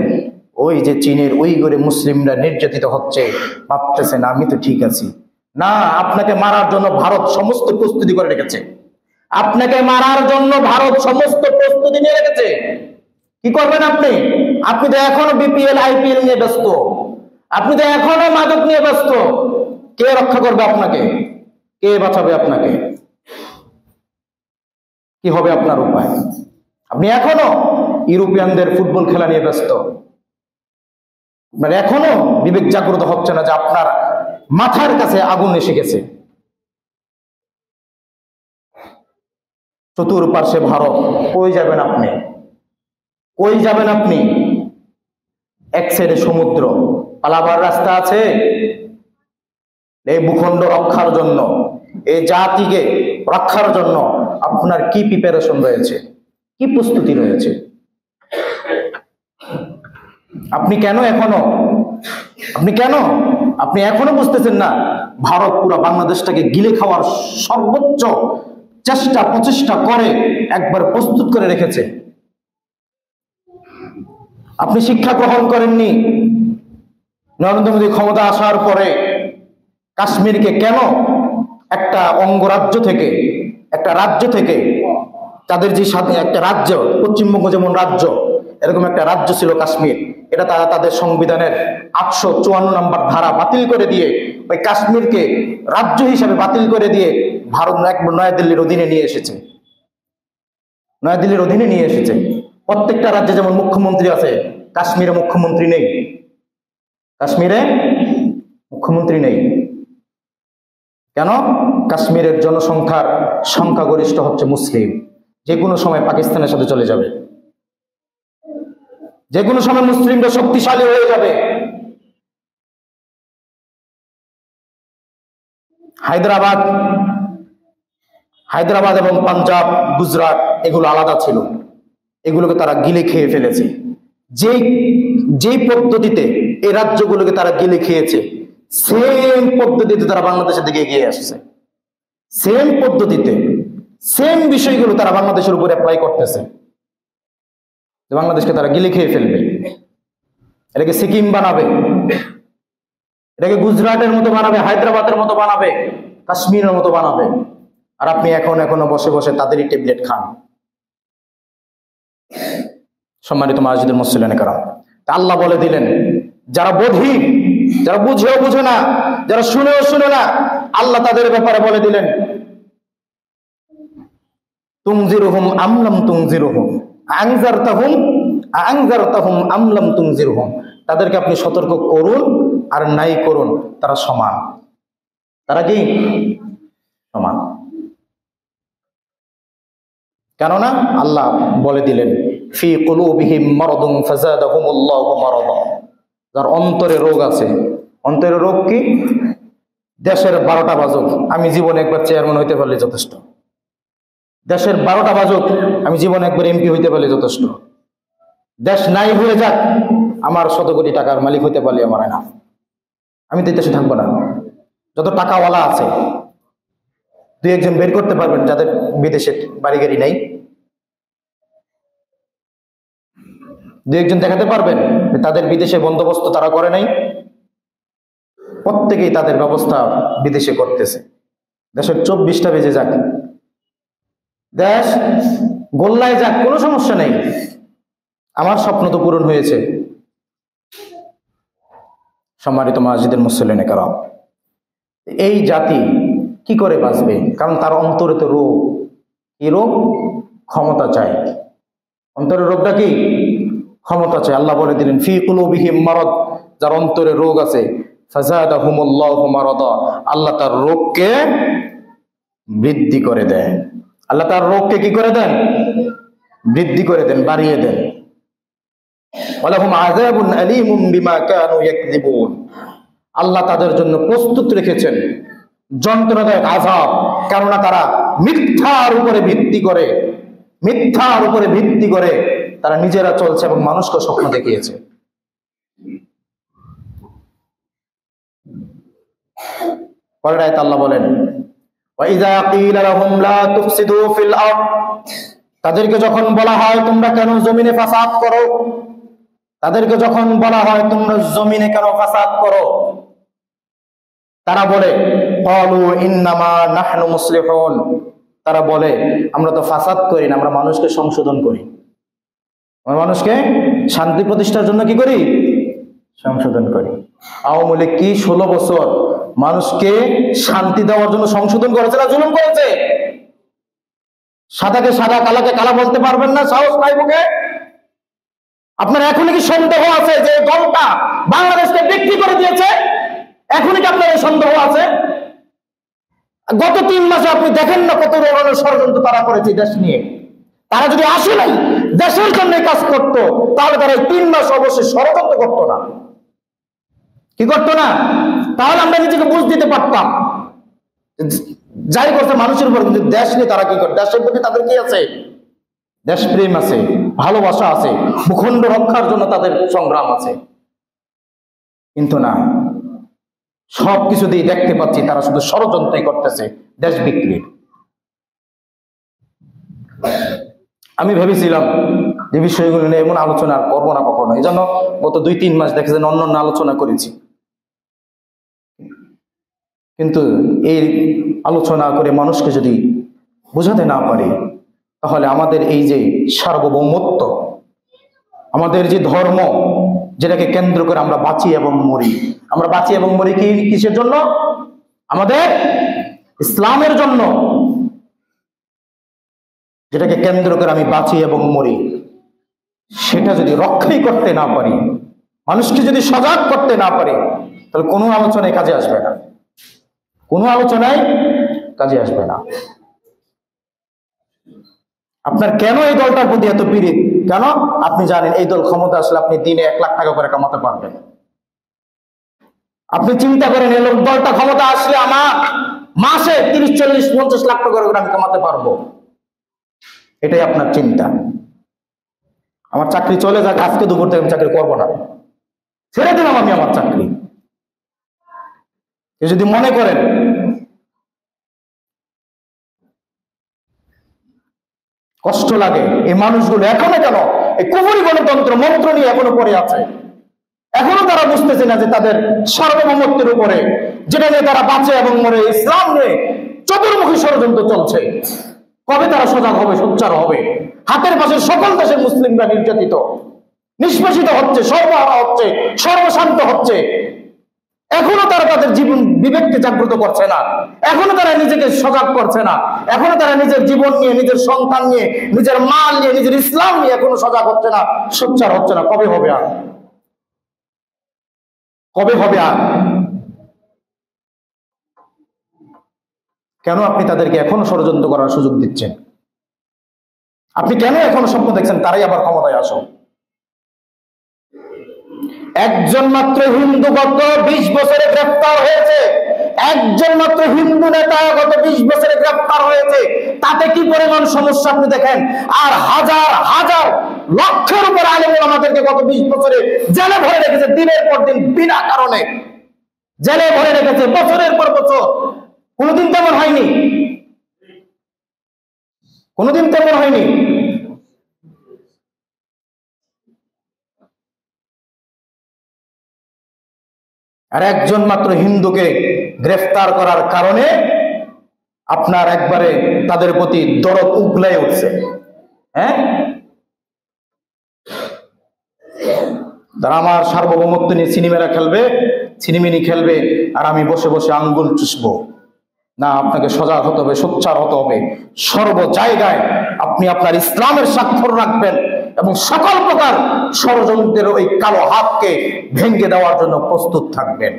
ওই যে চীনের উইগুরে মুসলিমরা নির্যাতিত হচ্ছে, ভাবতেছেন আমি তো ঠিক আছি। না, আপনাকে মারার জন্য ভারত সমস্ত প্রস্তুতি করে রেখেছে, আপনাকে মারার জন্য ভারত সমস্ত প্রস্তুতি নিয়ে রেখেছে। কি করবেন আপনি? আপনি তো এখনো বিপিএল আইপিএল নিয়ে ব্যস্ত, আপনি তো এখনো মাদক নিয়ে ব্যস্ত। কে রক্ষা করবে আপনাকে? কে বাঁচাবে আপনাকে? কি হবে আপনার উপায়? আপনি এখনো ইউরোপিয়ানদের ফুটবল খেলা নিয়ে ব্যস্ত, মানে এখনো বিবেক জাগ্রত হচ্ছে না যে আপনার মাথার কাছে আগুন এসে গেছে। চতুর্পার্শ্বে ভারত, কই যাবেন আপনি? কই যাবেন আপনি? এক সাইডে সমুদ্র, পালাবার রাস্তা আছে? এই ভূখণ্ড রক্ষার জন্য, এই জাতিকে রক্ষার জন্য আপনার কি প্রিপারেশন রয়েছে, কি প্রস্তুতি রয়েছে? আপনি এখনো বুঝতেছেন না ভারত পুরো বাংলাদেশটাকে গিলে খাওয়ার সর্বোচ্চ প্রচেষ্টা করে একবার প্রস্তুত করে রেখেছে। আপনি শিক্ষা গ্রহণ করেননি। নরেন্দ্র মোদী ক্ষমতা আসার পরে কাশ্মীরকে কেন একটা অঙ্গরাজ্য থেকে, একটা রাজ্য থেকে, তাদের যে একটা রাজ্য, পশ্চিমবঙ্গ যেমন রাজ্য, এরকম একটা রাজ্য ছিল কাশ্মীর, এটা তারা তাদের সংবিধানের 854 নম্বর ধারা বাতিল করে দিয়ে ওই কাশ্মীরকে রাজ্য হিসাবে বাতিল করে দিয়ে ভারত নয়াদিল্লির অধীনে নিয়ে এসেছে। নয়াদিল্লির অধীনে নিয়ে এসেছে। প্রত্যেকটা রাজ্যে যেমন মুখ্যমন্ত্রী আছে, কাশ্মীরে মুখ্যমন্ত্রী নেই, কাশ্মীরে মুখ্যমন্ত্রী নেই। কেন? কাশ্মীরের জনসংখ্যার সংখ্যাগরিষ্ঠ হচ্ছে মুসলিম। যে কোনো সময় পাকিস্তানের সাথে চলে যাবে, যে কোনো সময় মুসলিমরা শক্তিশালী হয়ে যাবে। হায়দ্রাবাদ এবং পাঞ্জাব, গুজরাট এগুলো আলাদা ছিল, এগুলোকে তারা গিলে খেয়ে ফেলেছে। যেই পদ্ধতিতে এই রাজ্যগুলোকে তারা গিলে খেয়েছে, সেম পদ্ধতিতে তারা বাংলাদেশের দিকে এগিয়ে আসছে। সেম পদ্ধতিতে সেম বিষয়গুলো তারা বাংলাদেশের উপর অ্যাপ্লাই করতেছে। বাংলাদেশকে তারা গিলে খেয়ে ফেলবে, এটাকে সিকিম বানাবে, এটাকে গুজরাটের মতো বানাবে, হায়দ্রাবাদের মতো বানাবে, কাশ্মীরের মতো বানাবে। আর আপনি এখনো বসে বসে তাদেরই ট্যাবলেট খান। সম্মানিত মাজিদের মুসলিম কারাম, আল্লাহ বলে দিলেন, যারা বধির, যারা বুঝেও বুঝে না, যারা শুনেও শুনে না, আল্লাহ তাদের ব্যাপারে বলে দিলেন, তুনজিরুহুম আমলাম তুনজিরুহুম আনজারতাহুম আমলাম তুনজিরুহুম। তাদেরকে আপনি সতর্ক করুন আর নাই করুন, তারা সমান। তারা কি সমান? কেননা আল্লাহ বলে দিলেন, ফি কুলুবিহিম মারাদুন ফাযাদাহুমুল্লাহু মারাদা। যার অন্তরে রোগ আছে। অন্তরে রোগ কি? দেশের 12টা বাজুক, আমি জীবনে একবার চেয়ারম্যান হইতে পারলে যথেষ্ট। দেশের 12টা বাজুক, আমি জীবনে একবার এমপি হইতে পারলে যথেষ্ট। দেশ নাই হয়ে যাক, আমার 100 কোটি টাকার মালিক হইতে পারলে আমার না, আমি তো দেশে থাকবো না। যত টাকাওয়ালা আছে, 2-1 বের করতে পারবেন যাদের বিদেশে বাড়ি গাড়ি নাই? 2-1 দেখাতে পারবেন তাদের বিদেশে বন্দোবস্ত তারা করে নাই? প্রত্যেকেই তাদের ব্যবস্থা বিদেশে করতেছে। দেশের 24টা বেজে যাক, দেশ গোল্লায় যাক, কোনো সমস্যা নেই, আমার স্বপ্ন তো পূরণ হয়েছে। সম্মানিত মাজিদের মুসলিম কারাম, এই জাতি কি করে বাঁচবে? কারণ তার অন্তরে তো রোগ। কি রোগ? ক্ষমতা চাই। অন্তরের রোগটা কি? ক্ষমতা চাই। আল্লাহ বলে দিলেন, ফি কুলুবিহিম মারাদ, যার অন্তরে রোগ আছে, ফাযাদাহুমুল্লাহু মারাদা, আল্লাহ তার রোগকে বৃদ্ধি করে দেন। আল্লাহ তার রোগকে কি করে দেন? বৃদ্ধি করে দেন, বাড়িয়ে দেন। ওয়ালাহুম আযাবুন আলীমুম বিমা কানু ইয়াকযিবুন। আল্লাহ তাদের জন্য প্রস্তুত রেখেছেন যন্ত্রণাদায়ক আযাব, কেননা তারা মিথ্যার উপরে ভিত্তি করে তারা নিজেরা চলছে এবং মানুষকে স্বপ্ন দেখিয়েছে। পরের আয়াতে আল্লাহ বলেন, ওয়াইযা ক্বিলা লাহুম লা তুফসিদু ফিল আরদ, তাদেরকে যখন বলা হয় তোমরা কেন জমিনে ফাসাদ করো, তাদেরকে যখন বলা হয় তোমরা জমিনে কেন ফাসাদ করো, তারা বলে, ক্বালু ইন্নামা নাহনু মুসলিহুন, তারা বলে আমরা তো ফাসাদ করি না, আমরা মানুষকে সংশোধন করি। আমরা মানুষকে শান্তি প্রতিষ্ঠার জন্য কি করি? সংশোধন করি। আওয়ামী লীগ কি 16 বছর মানুষকে শান্তি দেওয়ার জন্য সংশোধন করেছে না জুলুম করেছে? সাদাকে সাদা, কালাকে কালা বলতে পারবেন না, সাহস নাই বুকে? আপনার এখনই কি সন্দেহ আছে যে দলটা বাংলাদেশকে বিক্রি করে দিয়েছে? এখনই কি আপনার এই সন্দেহ আছে? গত 3 মাসে আপনি দেখেন না কত ধরনের ষড়যন্ত্র তারা করেছে দেশ নিয়ে। তারা যদি আসলেই দেশের জন্য কাজ করতো, তাহলে তারা 3 মাস অবশ্যই ষড়যন্ত্র করতো না। কি করতো না? তাহলে আমরা নিজেকে বুঝ দিতে পারতাম। যাই করছে মানুষের উপর, কিন্তু দেশ নিয়ে তারা কি করে? দেশের প্রতি তাদের কি আছে? দেশপ্রেম আছে, ভালোবাসা আছে, ভূখণ্ড রক্ষার জন্য তাদের সংগ্রাম আছে। কিন্তু না, সবকিছু দিয়ে দেখতে পাচ্ছি তারা শুধু ষড়যন্ত্রই করতেছে, দেশ বিক্রি। আমি ভেবেছিলাম যে বিষয়গুলো নিয়ে এমন আলোচনা আর করবো না কখনো, এই জন্য গত 2-3 মাস দেখেছেন অন্য আলোচনা করেছি। কিন্তু এই আলোচনা করে মানুষকে যদি বোঝাতে না পারি, তাহলে আমাদের এই যে সার্বভৌমত্ব, আমাদের যে ধর্ম, যেটাকে কেন্দ্র করে আমরা বাঁচি এবং মরি, আমরা বাঁচি এবং মরি কিসের জন্য? আমাদের ইসলামের জন্য। যেটাকে কেন্দ্র করে আমি বাঁচি এবং মরি, সেটা যদি রক্ষাই করতে না পারি, মানুষকে যদি সজাগ করতে না পারি, তাহলে কোনো আলোচনায় কাজে আসবে না, কোনো আলোচনায় কাজে আসবে না। আপনার কেন এই দলটার প্রতি এত পীড়িত? কেন? আপনি জানেন এই দল ক্ষমতা আসলে আপনি দিনে 1 লাখ টাকা করে কামাতে পারবেন। আপনি চিন্তা করেন এই দলটা ক্ষমতা আসলে আমার মাসে 30, 40, 50 লাখ টাকা করে আমি কামাতে পারবো। এটাই আপনার চিন্তা। আমার চাকরি চলে যাক, আজকে দুপুর থেকে আমি চাকরি করবো না, ছেড়ে দিলাম আমি আমার চাকরি। যদি মনে করেন কষ্ট লাগে, এই মানুষগুলো এখনো কেন এই কুফরি গণতন্ত্র মন্ত্র নিয়ে এখনো পড়ে আছে? এখনো তারা বুঝতেছে না যে তাদের সার্বভৌমত্বের উপরে, যেটা নিয়ে তারা বাঁচে এবং মরে, ইসলাম নিয়ে চতুর্মুখী ষড়যন্ত্র চলছে। কবে তারা সজাগ হবে, সোচ্চার হবে? হাতের পাশে সকল দেশের মুসলিমরা নির্যাতিত, নিষ্পেষিত হচ্ছে, সর্বহারা হচ্ছে, সর্বশান্ত হচ্ছে। এখনো তারা তাদের জীবন বিবেককে জাগ্রত করছে না, এখনো তারা নিজেকে সজাগ করছে না, এখনো তারা নিজের জীবন নিয়ে, নিজের সন্তান নিয়ে, নিজের মাল নিয়ে, নিজের ইসলাম নিয়ে এখনো সজাগ হচ্ছে না, সোচ্চার হচ্ছে না। কবে হবে আর? কবে হবে আর? কেন আপনি তাদেরকে এখনো ষড়যন্ত্র করার সুযোগ দিচ্ছেন? আপনি কেন এখনো স্বপ্ন দেখছেন তারাই আবার ক্ষমতায় আসো? একজন মাত্র হিন্দু গত 20 বছরে গ্রেফতার হয়েছে, একজন মাত্র হিন্দু নেতা গত 20 বছরে গ্রেফতার হয়েছে। তাতে কি পরিমাণ সমস্যা আপনি দেখেন। আর হাজার হাজার লক্ষের উপর আলেম ওলামাদেরকে গত 20 বছরে জেলে ভরে রেখেছে, দিনের পর দিন বিনা কারণে জেলে ভরে রেখেছে, বছরের পর বছর। কোনোদিন তেমন হয়নি, কোনোদিন তেমন হয়নি। আর একজন মাত্র হিন্দুকে গ্রেফতার করার কারণে আপনার একবারে তাদের প্রতি দরদ উগলাই উঠছে। হ্যাঁ, তারা আমার সার্বভৌমত্ব নিয়ে সিনেমারা খেলবে, ছিনিমিনি খেলবে, আর আমি বসে বসে আঙ্গুল চুষবো না। আপনাকে সজাগ হতে হবে, সোচ্চার হতে হবে। সর্ব জায়গায় আপনি আপনার ইসলামের স্বাক্ষর রাখবেন এবং সকল প্রকার ষড়যন্ত্রের ওই কালো হাতকে ভেঙে দেওয়ার জন্য প্রস্তুত থাকবেন।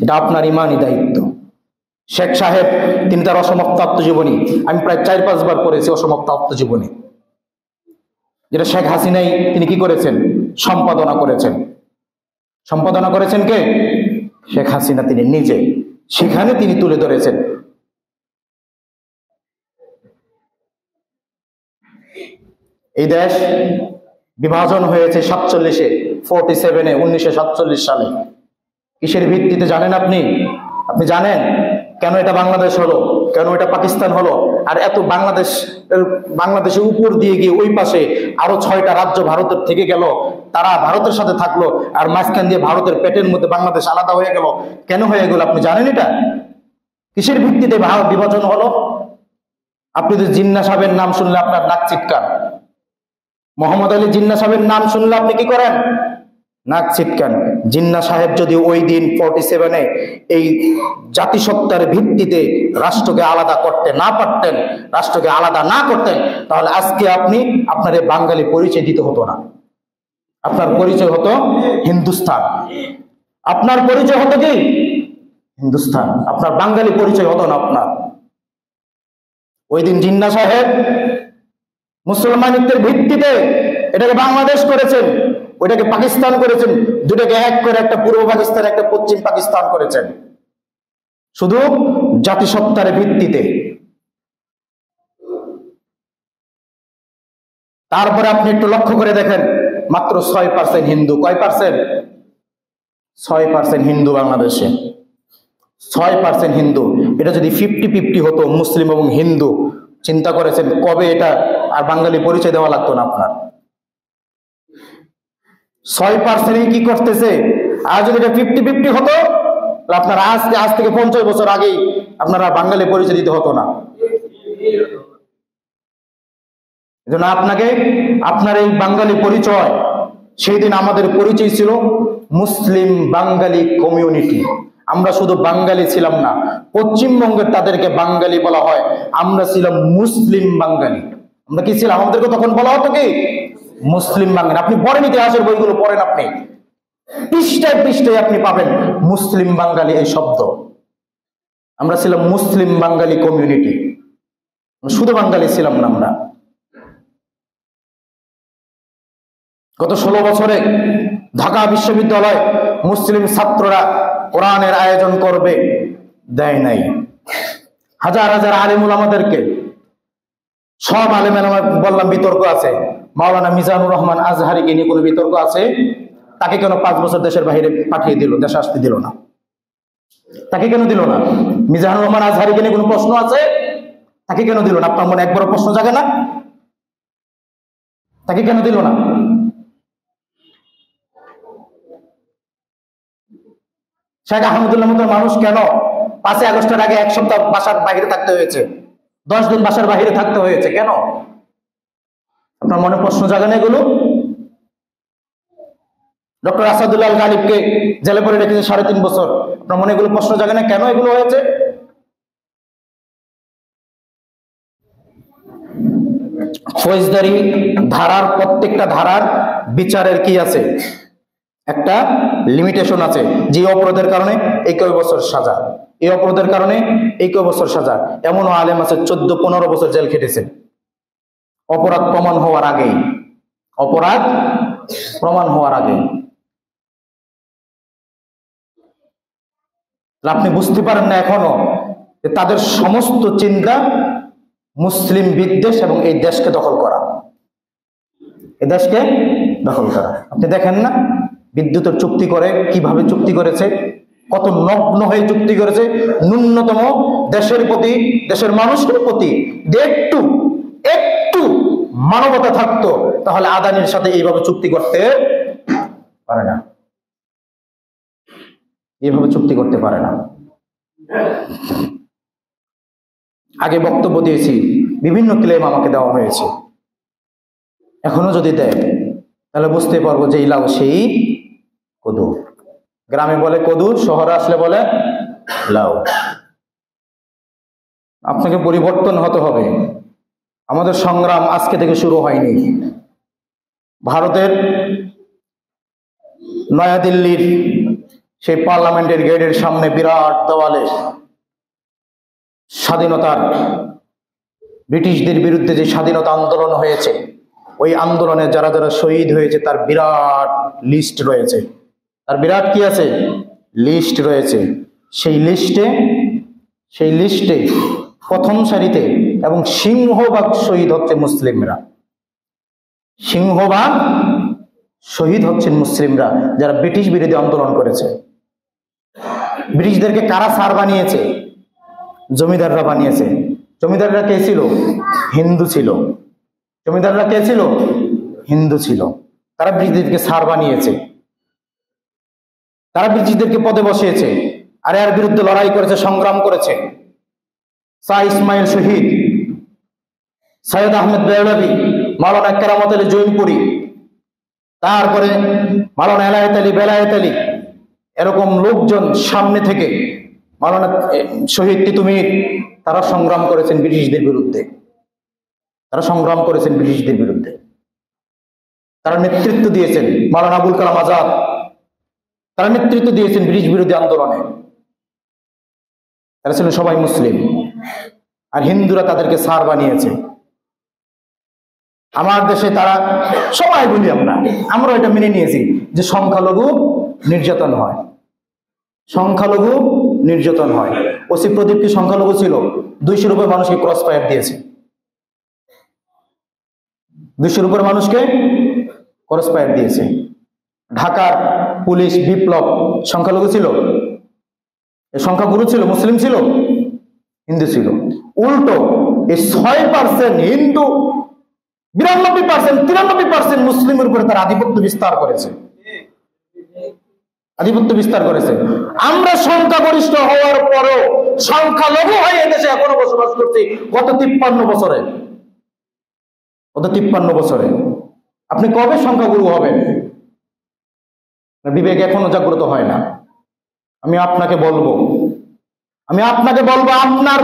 এটা আপনার ইমানি দায়িত্ব। শেখ সাহেব তিনি তার অসমাপ্ত আত্মজীবনী, আমি প্রায় 4-5 বার পড়েছি অসমাপ্ত আত্মজীবনী, যেটা শেখ হাসিনাই তিনি কি করেছেন? সম্পাদনা করেছেন। সম্পাদনা করেছেন কে? শেখ হাসিনা তিনি নিজে। সেখানে তিনি তুলে ধরেছেন এই দেশ বিভাজন হয়েছে 47-এ 1947 সালে। কিসের ভিত্তিতে জানেন আপনি? আপনি জানেন কেন এটা বাংলাদেশ হলো, কেন এটা পাকিস্তান হলো? আর এত বাংলাদেশের উপর দিয়ে গিয়ে ওই পাশে আরো 6টা রাজ্য ভারতের থেকে গেল, তারা ভারতের সাথে থাকলো, আর মাঝখান দিয়ে ভারতের পেটের মধ্যে বাংলাদেশ আলাদা হয়ে গেল। কেন হয়ে গেল আপনি জানেন এটা? কিসের ভিত্তিতে ভারত বিভাজন হলো? আপনি তো জিন্নাহ সাহেবের নাম শুনলে আপনার নাক চিৎকার। মোহাম্মদ আলী জিন্নাহ সাহেবের নাম শুনলে আপনি কি করেন? নাক ছিটকান। জিন্নাহ সাহেব যদি ওই দিন 47-এ এই জাতিসত্তার ভিত্তিতে রাষ্ট্রকে আলাদা করতে না পারতেন, রাষ্ট্রকে আলাদা না করতেন, তাহলে আজকে আপনি আপনার এই বাঙালি পরিচয় দিতে হতো না। আপনার পরিচয় হতো হিন্দুস্তান, আপনার পরিচয় হতো কি? হিন্দুস্তান। আপনার বাঙালি পরিচয় হতো না আপনার। ওই দিন জিন্নাহ সাহেব মুসলমানিত্বের ভিত্তিতে এটাকে বাংলাদেশ করেছেন, ওইটাকে পাকিস্তান করেছেন, দুটাকে এক করে একটা পূর্ব পাকিস্তান, একটা পশ্চিম পাকিস্তান করেছেন, শুধু জাতিসত্তার ভিত্তিতে। তারপরে আপনি একটু লক্ষ্য করে দেখেন, মাত্র 6% হিন্দু। কয় পার্সেন্ট? 6% হিন্দু বাংলাদেশে। 6% হিন্দু। এটা যদি 50-50 হতো মুসলিম এবং হিন্দু, চিন্তা করেছেন কবে এটা আর বাঙালি পরিচয় দেওয়া লাগতো না আপনার? 6% কি করতেছে? আর যদি এটা 50-50 হতো, আপনার আজ থেকে 50 বছর আগেই আপনারা বাঙালি পরিচয় দিতে হতো না। এজন্য আপনাকে আপনার এই বাঙালি পরিচয়, সেই দিন আমাদের পরিচয় ছিল মুসলিম বাঙালি কমিউনিটি। আমরা শুধু বাঙালি ছিলাম না, পশ্চিমবঙ্গের তাদেরকে বাঙালি বলা হয়, আমরা ছিলাম মুসলিম বাঙালি। আমরা কি ছিলাম? আমাদেরকে তখন বলা হতো কি? মুসলিম বাঙালি। আপনি পড়েন, ইতিহাসের বইগুলো পড়েন আপনি। পৃষ্ঠায় পৃষ্ঠায় আপনি পাবেন মুসলিম বাঙালি এই শব্দ। আমরা ছিলাম মুসলিম বাঙালি কমিউনিটি, শুধু বাঙালি ছিলাম না আমরা। গত 16 বছরে ঢাকা বিশ্ববিদ্যালয় মুসলিম ছাত্ররা কোরআনের আয়োজন করবে, দেয় নাই। হাজার হাজার আলেম উলামাদেরকে, সব আলেম ওলামা বললাম বিতর্ক আছে। মাওলানা মিজানুর রহমান আজহারিকে নিয়ে কোনো বিতর্ক আছে? তাকে কেন 5 বছর দেশের বাইরে পাঠিয়ে দিল, দেশে আসতে দিল না? তাকে কেন দিল না? মিজানুর রহমান আজহারিকে নিয়ে কোনো প্রশ্ন আছে? তাকে কেন দিল না? আপনার মনে একবারও প্রশ্ন জাগে না? তাকে কেন দিল না? শেখ আহমদুল্লাহ মতো মানুষ কেন 5 আগস্টের আগে 1 সপ্তাহ বাসার বাইরে থাকতে হয়েছে, 10 দিন বাসার বাইরে থাকতে হয়েছে কেন? আপনার মনে প্রশ্ন জাগে না এগুলো? ডক্টর আসাদুল্লাহ আল গালিবকে জেলে পরে রেখেছে 3.5 বছর, আপনার মনে এগুলো প্রশ্ন জাগে না কেন এগুলো হয়েছে? ফৌজদারি ধারার প্রত্যেকটা ধারার বিচারের কি আছে? একটা লিমিটেশন আছে। যে অপরাধের কারণে 21 বছর সাজা, এই অপরাধের কারণে 21 বছর সাজা। এমনও আলেম আছে 14-15 বছর জেল খেটেছে অপরাধ প্রমাণ হওয়ার আগেই, অপরাধ প্রমাণ হওয়ার আগে। আপনি বুঝতে পারেন না এখনো যে তাদের সমস্ত চিন্তা মুসলিম বিদ্বেষ এবং এই দেশকে দখল করা, এই দেশকে দখল করা। আপনি দেখেন না বিদ্যুতের চুক্তি করে কিভাবে চুক্তি করেছে, কত নগ্ন হয়ে চুক্তি করেছে। ন্যূনতম দেশের প্রতি, দেশের মানুষের প্রতি একটু একটু মানবতা থাকতো তাহলে আদানির সাথে এইভাবে চুক্তি করতে পারে না, এইভাবে চুক্তি করতে পারে না। আগে বক্তব্য দিয়েছি, বিভিন্ন ক্লেম আমাকে দেওয়া হয়েছে, এখনো যদি দেয় তাহলে বুঝতে পারবো যে এই লাউ সেই কদুর। গ্রামে বলে কদুর, শহরে আসলে বলে লাউ। আপনাকে পরিবর্তন হতে হবে। আমাদের সংগ্রাম আজকে থেকে শুরু হয়নি। ভারতের নয়াদিল্লির সেই পার্লামেন্টের গেটের সামনে বিরাট দেওয়ালে স্বাধীনতার, ব্রিটিশদের বিরুদ্ধে যে স্বাধীনতা আন্দোলন হয়েছে, ওই আন্দোলনে যারা যারা শহীদ হয়েছে তার বিরাট লিস্ট রয়েছে। তার বিরাট কি আছে? লিস্ট রয়েছে। সেই লিস্টে প্রথম সারিতে এবং সিংহভাগ শহীদ হচ্ছে মুসলিমরা। সিংহভাগ শহীদ হচ্ছেন মুসলিমরা, যারা ব্রিটিশ বিরোধী আন্দোলন করেছে। ব্রিটিশদেরকে কারা স্যার বানিয়েছে? জমিদাররা বানিয়েছে। জমিদাররা কে ছিল? হিন্দু ছিল। জমিদাররা কে ছিল? হিন্দু ছিল। তারা ব্রিটিশদেরকে স্যার বানিয়েছে, তারা ব্রিটিশদেরকে পদে বসিয়েছে, আর এর বিরুদ্ধে লড়াই করেছে, সংগ্রাম করেছে। শাহ ইসমাইল শহীদ, সৈয়দ আহমেদ বেওলাভী, মাওলানা কেরামত আলী জৈনপুরী, তারপরে মাওলানা এলায়েত আলী, বেলায়েত আলী, এরকম লোকজন সামনে থেকে, মাওলানা শহীদ তিতুমির, তারা সংগ্রাম করেছেন ব্রিটিশদের বিরুদ্ধে। তারা সংগ্রাম করেছেন ব্রিটিশদের বিরুদ্ধে, তারা নেতৃত্ব দিয়েছেন। মাওলানা আবুল কালাম আজাদ, তারা নেতৃত্ব দিয়েছেন ব্রিটিশ বিরোধী আন্দোলনে। তারা ছিলেন সবাই মুসলিম, আর হিন্দুরা তাদেরকে স্যার বানিয়েছে। আমার দেশে তারা সবাই বলি, আমরা এটা মেনে নিয়েছি যে সংখ্যালঘু নির্যাতন হয়, সংখ্যালঘু নির্যাতন হয়। ওসি প্রদীপ কি সংখ্যালঘু ছিল? 200-র উপর মানুষকে ক্রস ফায়ার দিয়েছে, 200-র উপর মানুষকে ক্রস ফায়ার দিয়েছে। ঢাকার পুলিশ বিপ্লব সংখ্যালঘু ছিল? সংখ্যাগুরু ছিল? মুসলিম ছিল? হিন্দু ছিল। উল্টো এই 6% হিন্দু, 92%, 93% মুসলিমের উপরে তার আধিপত্য বিস্তার করেছে, আধিপত্য বিস্তার করেছে। আমরা সংখ্যাগরিষ্ঠ হওয়ার পরও সংখ্যালঘু হয়ে এদেশে এখনো বসবাস করছি গত 53 বছরে। গত 53 বছরে আপনি কবে সংখ্যাগুরু হবেন? বিবেক এখনো জাগ্রত হয় না। আমি আপনাকে বলবো আপনার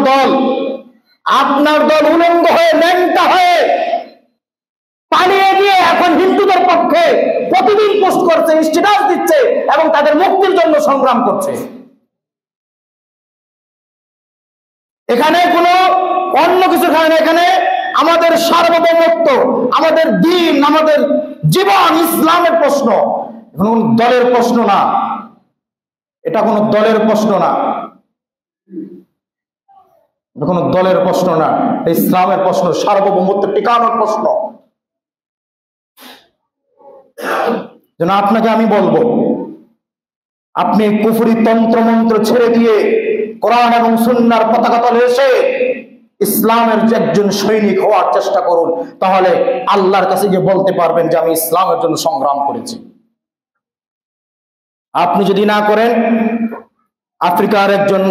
দল উলঙ্গ হয়ে, ন্যাংটা হয়ে পালিয়ে গিয়ে এখন হিন্দুদের পক্ষে প্রতিদিন পোস্ট করছে, স্ট্যাটাস দিচ্ছে এবং তাদের মুক্তির জন্য সংগ্রাম করছে। এখানে কোনো অন্য কিছু খায় না, এখানে আমাদের সার্বভৌমত্ব, আমাদের দিন, আমাদের জীবন, ইসলামের প্রশ্ন। এখন কোন দলের প্রশ্ন না, এটা কোনো দলের প্রশ্ন না, এটা কোনো দলের প্রশ্ন না, ইসলামের প্রশ্ন, সার্বভৌমত্ব টিকানোর প্রশ্ন। যেন আপনাকে আমি বলবো, আপনি কুফরি তন্ত্র মন্ত্র ছেড়ে দিয়ে কোরআন এবং সুন্নাহর পতাকা তলে এসে ইসলামের একজন সৈনিক হওয়ার চেষ্টা করুন, তাহলে আল্লাহর কাছে গিয়ে বলতে পারবেন যে আমি ইসলামের জন্য সংগ্রাম করেছি। আপনি যদি না করেন, আফ্রিকার একজন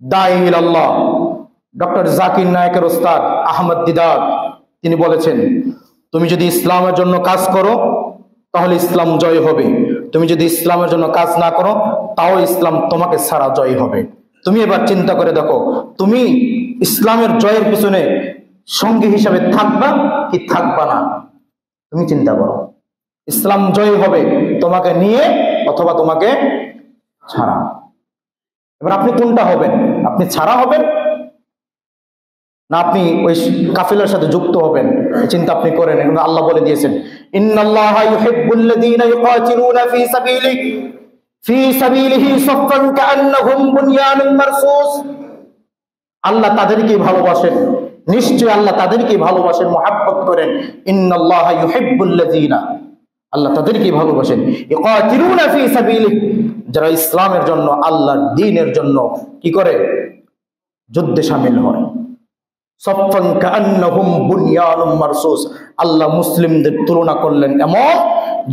দাঈ ইলাল্লাহ ডক্টর জাকির নায়েকের ওস্তাদ আহমদ দিদার তিনি বলেছেন, তুমি যদি ইসলামের জন্য কাজ করো তাহলে ইসলাম জয় হবে, তুমি যদি ইসলামের জন্য কাজ না করো তাও ইসলাম তোমাকে ছাড়া জয় হবে। তুমি এবার চিন্তা করে দেখো, তুমি ইসলামের জয়ের পিছনে সঙ্গী হিসাবে থাকবা কি থাকবা না? তুমি চিন্তা করো, ইসলাম জয় হবে তোমাকে নিয়ে অথবা তোমাকে ছাড়া। এবার আপনি কোনটা হবেন? আপনি ছাড়া হবেন না আপনি ওই কাফিলার সাথে যুক্ত হবেন? চিন্তা আপনি করেন। আল্লাহ বলে দিয়েছেন, ইন্নাল্লাহা ইউহিব্বুল্লাযীনা ইউকাতিলুনা ফি সাবিলিহি সাফফান কাআন্নাহুম বুনয়ানুম মারসুস। আল্লাহ তাদেরকে ভালোবাসেন, নিশ্চয় আল্লাহ তাদেরকে ভালোবাসেন, মুহাব্বত করেন। ইন্নাল্লাহা ইউহিব্বুল্লাযীনা, আল্লাহ তাদেরকে ভালোবাসেন, ইউকাতিলুনা ফি সাবিলিহি, যারা ইসলামের জন্য, আল্লাহর দ্বীনের জন্য কি করে? যুদ্ধে শামিল হয়। সাফফান কাআন্নাহুম বুনয়ানুম মারসুস। আল্লাহ মুসলিমদের তুলনা করলেন এমন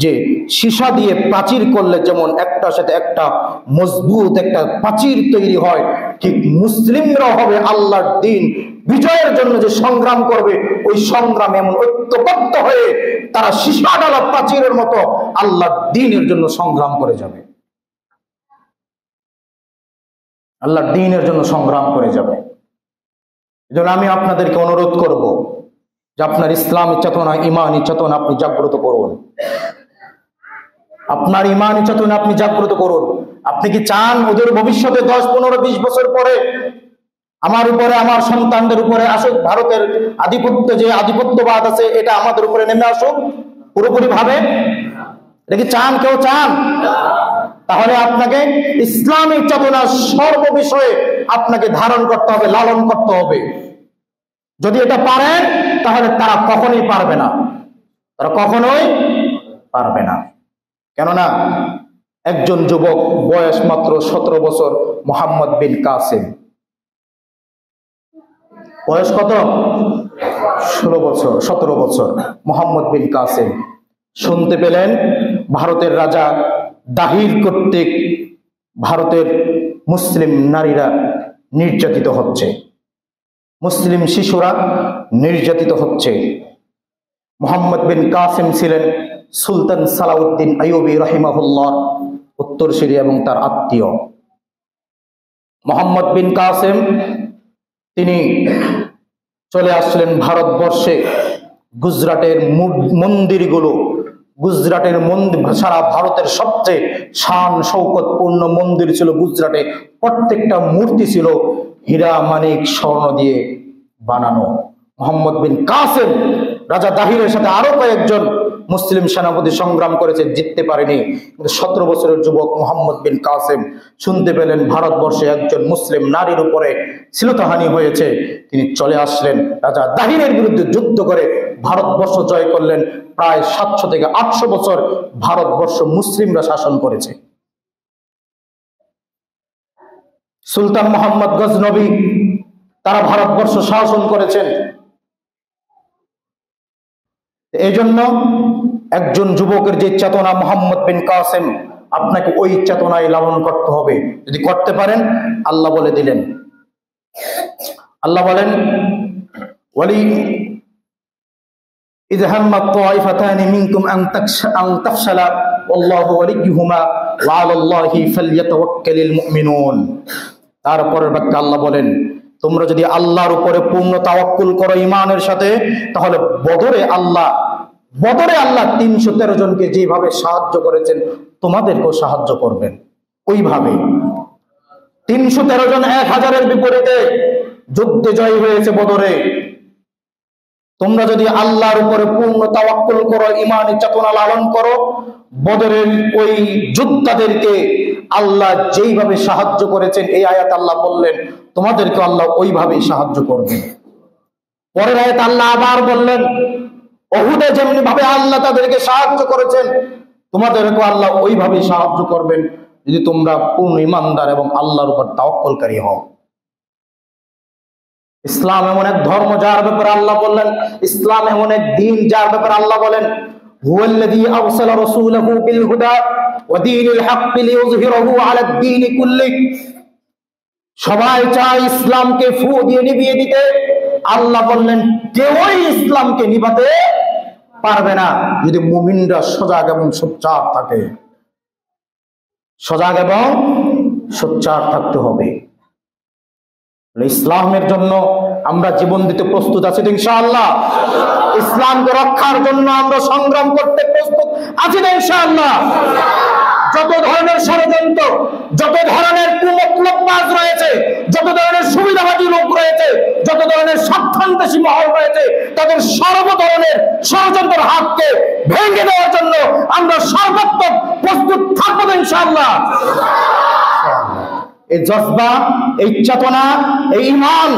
যে সীসা দিয়ে প্রাচীর করলে যেমন একটার সাথে একটা মজবুত একটা প্রাচীর তৈরি হয়, ঠিক মুসলিমরা হবে আল্লাহর দ্বীন বিজয়ের জন্য যে সংগ্রাম করবে, ওই সংগ্রামে এমন ঐক্যবদ্ধ হয়ে তারা সীসা ডালা প্রাচীরের মতো আল্লাহর দ্বীনের জন্য সংগ্রাম করে যাবে, আল্লাহর দ্বীনের জন্য সংগ্রাম করে যাবে। এজন্য আমি আপনাদেরকে অনুরোধ করব যে আপনার ইসলামী চেতনা, ইমানি চেতনা আপনি জাগ্রত করুন, আপনার ইমানি চেতনা আপনি জাগ্রত করুন। আপনি কি চান ওদের ভবিষ্যতে 10, 15, 20 বছর পরে আমার উপরে, আমার সন্তানদের উপরে আসুক ভারতের আধিপত্য, যে আধিপত্যবাদ আছে এটা আমাদের উপরে নেমে আসুক পুরোপুরি ভাবে? এটা কি চান? কেউ চান? তাহলে আপনাকে ইসলামী চেতনা সর্ববিষয়ে আপনাকে ধারণ করতে হবে, লালন করতে হবে। যদি এটা পারেন তাহলে তারা কখনোই পারবে না, তারা কখনোই পারবে না। কেননা একজন যুবক, বয়স মাত্র 17 বছর, মোহাম্মদ বিন কাসেম, বয়স কত? 17 বছর মোহাম্মদ বিন কাসেম শুনতে পেলেন ভারতের রাজা দাহির কর্তৃক ভারতের মুসলিম নারীরা নির্যাতিত হচ্ছে, মুসলিম শিশুরা নির্যাতিত হচ্ছে। মোহাম্মদ বিন কাসেম ছিলেন সুলতান সালাউদ্দিন আইয়ুবী রাহিমাহুল্লাহ উত্তরসূরি এবং তার আত্মীয়। মোহাম্মদ বিন কাসেম তিনি চলে আসলেন ভারতবর্ষে। গুজরাটের মন্দিরগুলো, গুজরাটের মন্দির, সারা ভারতের সবচেয়ে শান শৌকতপূর্ণ মন্দির ছিল গুজরাটে। প্রত্যেকটা মূর্তি ছিল হীরা মানিক স্বর্ণ দিয়ে বানানো। মোহাম্মদ বিন কাসেম রাজা দাহিরের সাথে আরো কয়েকজন মুসলিম সেনাপতি সংগ্রাম করেছে, জিততে পারেনি। কিন্তু 17 বছরের যুবক মোহাম্মদ বিন কাসেম শুনতে পেলেন ভারতবর্ষে একজন মুসলিম নারীর উপরে শ্লীলতাহানি হয়েছে। তিনি চলে আসলেন, রাজা দাহিরের বিরুদ্ধে যুদ্ধ করে ভারতবর্ষ জয় করলেন। প্রায় 700 থেকে 800 বছর ভারতবর্ষ মুসলিমরা শাসন করেছে। সুলতান মোহাম্মদ গজনবী তারা ভারতবর্ষ শাসন করেছেন। এই জন্য একজন যুবকের যে চেতনা মোহাম্মদ বিন কাসেম, আপনাকে ওই চেতনায় লালন করতে হবে। যদি করতে পারেন, আল্লাহ বলে দিলেন, আল্লাহ বলেন, ওয়ালি ইয হাম্মাত তায়ফাতানি মিনকুম আন তাফশালা ওয়াল্লাহু ওয়ালিয়ুহুমা ওয়া আলাল্লাহি ফালইয়াতাওয়াক্কালিল মুমিনুন। তারপরের বাক্যে আল্লাহ বলেন, তোমরা যদি আল্লাহর উপরে পূর্ণ তাওয়াক্কুল করো ইমানের সাথে, তাহলে বদরে আল্লাহ বদরে আল্লাহ 313 জনকে যেভাবে সাহায্য করেছেন তোমাদেরকেও সাহায্য করবেন ওইভাবে। 313 জন 1000-এর বিপরীতে যুদ্ধে জয় হয়েছে বদরে। তোমরা যদি আল্লাহর উপরে পূর্ণ তাওয়াক্কুল করো, ঈমানের চেতনা লালন করো, বদরের ওই যোদ্ধাদেরকে আল্লাহ যেইভাবে সাহায্য করেছেন এই আয়াত আল্লাহ বললেন তোমাদেরকে আল্লাহ ওইভাবেই সাহায্য করবেন। পরের আয়াত আল্লাহ আবার বললেন উহুদে যেমনি ভাবে আল্লাহ তাদেরকে সাহায্য করেছেন তোমাদেরকে আল্লাহ ওইভাবেই সাহায্য করবেন যদি তোমরা পূর্ণ ঈমানদার এবং আল্লাহর উপর তাওয়াক্কুলকারী হও। ইসলাম এমন এক ধর্ম যার ব্যাপারে আল্লাহ বললেন, ইসলাম এমন এক দিন যার ব্যাপারে আল্লাহ বলেন হুয়াল্লাযী আরসালা রাসূলাহু বিল হুদা ওয়া দীনিল হাক্কি লিইয়ুযহিরাহু আলাদ দীনি কুল্লিহি। সবাই চায় ইসলামকে ফু দিয়ে নিভিয়ে দিতে, আল্লাহ বললেন কেউই ইসলামকে নিভাতে পারবে না যদি মুমিনরা সজাগ এবং সোচ্চার থাকে। সজাগ এবং সোচ্চার থাকতে হবে। ইসলামের জন্য আমরা জীবন দিতে প্রস্তুত আছি তো ইনশাআল্লাহ? ইসলামকে রক্ষার জন্য আমরা সংগ্রাম করতে প্রস্তুত আছি তো ইনশাআল্লাহ? যত ধরনের ষড়যন্ত্র, যত ধরনের কুমতলববাজ রয়েছে, যত ধরনের সুবিধাবাদী লোক রয়েছে, যত ধরনের স্বার্থান্বেষী মহল রয়েছে, তাদের সর্ব ধরনের ষড়যন্ত্রের হাতকে ভেঙে দেওয়ার জন্য আমরা সর্বাত্মক প্রস্তুত থাকবো ইনশাআল্লাহ। এই জজবা, এই চেতনা, এই ঈমান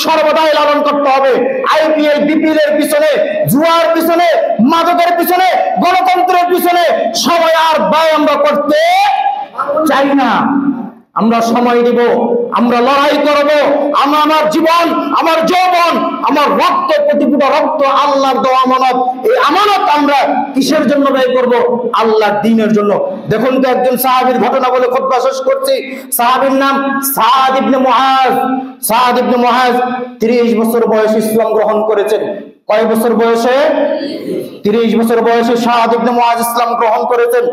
সর্বদাই লালন করতে হবে। আইপিএল বিপিএল এর পিছনে, জুয়ার পিছনে, মাদকের পিছনে, গণতন্ত্রের পিছনে সময় আর ব্যয় আমরা করতে চাই না। আমরা সময় দিব, আমরা লড়াই করব, আমরা আমার জীবন, আমার যৌবন, আমার রক্ত, প্রতিটা রক্ত আল্লাহর দেওয়া আমানত। এই আমানত আমরা কিসের জন্য ব্যয় করব? আল্লাহর দ্বীনের জন্য। দেখুন তো একজন সাহাবীর ঘটনা বলে খুতবা শেষ করছি। সাহাবীর নাম সাদ ইবনে মুআজ। সাদ ইবনে মুআজ 30 বছর বয়সে ইসলাম গ্রহণ করেছেন। কয় বছর বয়সে? 30 বছর বয়সে সাদ ইবনে মুআজ ইসলাম গ্রহণ করেছেন।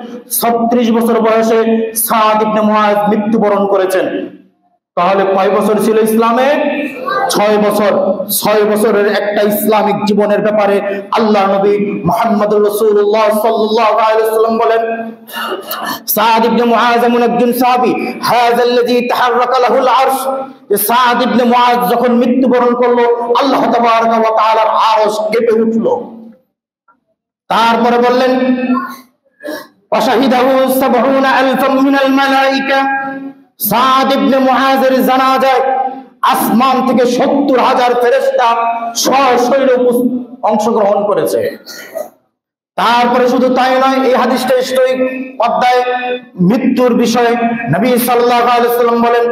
36 বছর বয়সে সাদ ইবনে মুআজ মৃত্যুবরণ করেছেন। তাহলে কয় বছর ছিল ইসলামে? 6 বছর। 6 বছরের একটা ইসলামিক জীবনের ব্যাপারে আল্লাহ নবী মুহাম্মদুর রাসূলুল্লাহ সাল্লাল্লাহু আলাইহি ওয়াসাল্লাম বলেন সাদ ইবনে মুআজ এমন একজন সাহাবী হাযাল্লাযী তাহাররাকা লাহুল আরশ। সাদ ইবনে মুআজ যখন মৃত্যুবরণ করলো আল্লাহ তাবারাকা ওয়া তাআলার আরশ কেঁপে উঠলো। তারপরে বললেন ওয়াশাহিদাহু ৭০,০০০ মিনাল মালায়েকা। সাদ ইবনে মুআজের জানাজায় আসমান থেকে ৭০,০০০ ফেরেশতা সশরীরে অংশগ্রহণ করেছে। তারপরে শুধু তাই নয়, এই হাদিসটা স্টয়িক অধ্যায় মৃত্যুর বিষয়ে নবী সাল্লাল্লাহু আলাইহি ওয়াসাল্লাম বলেন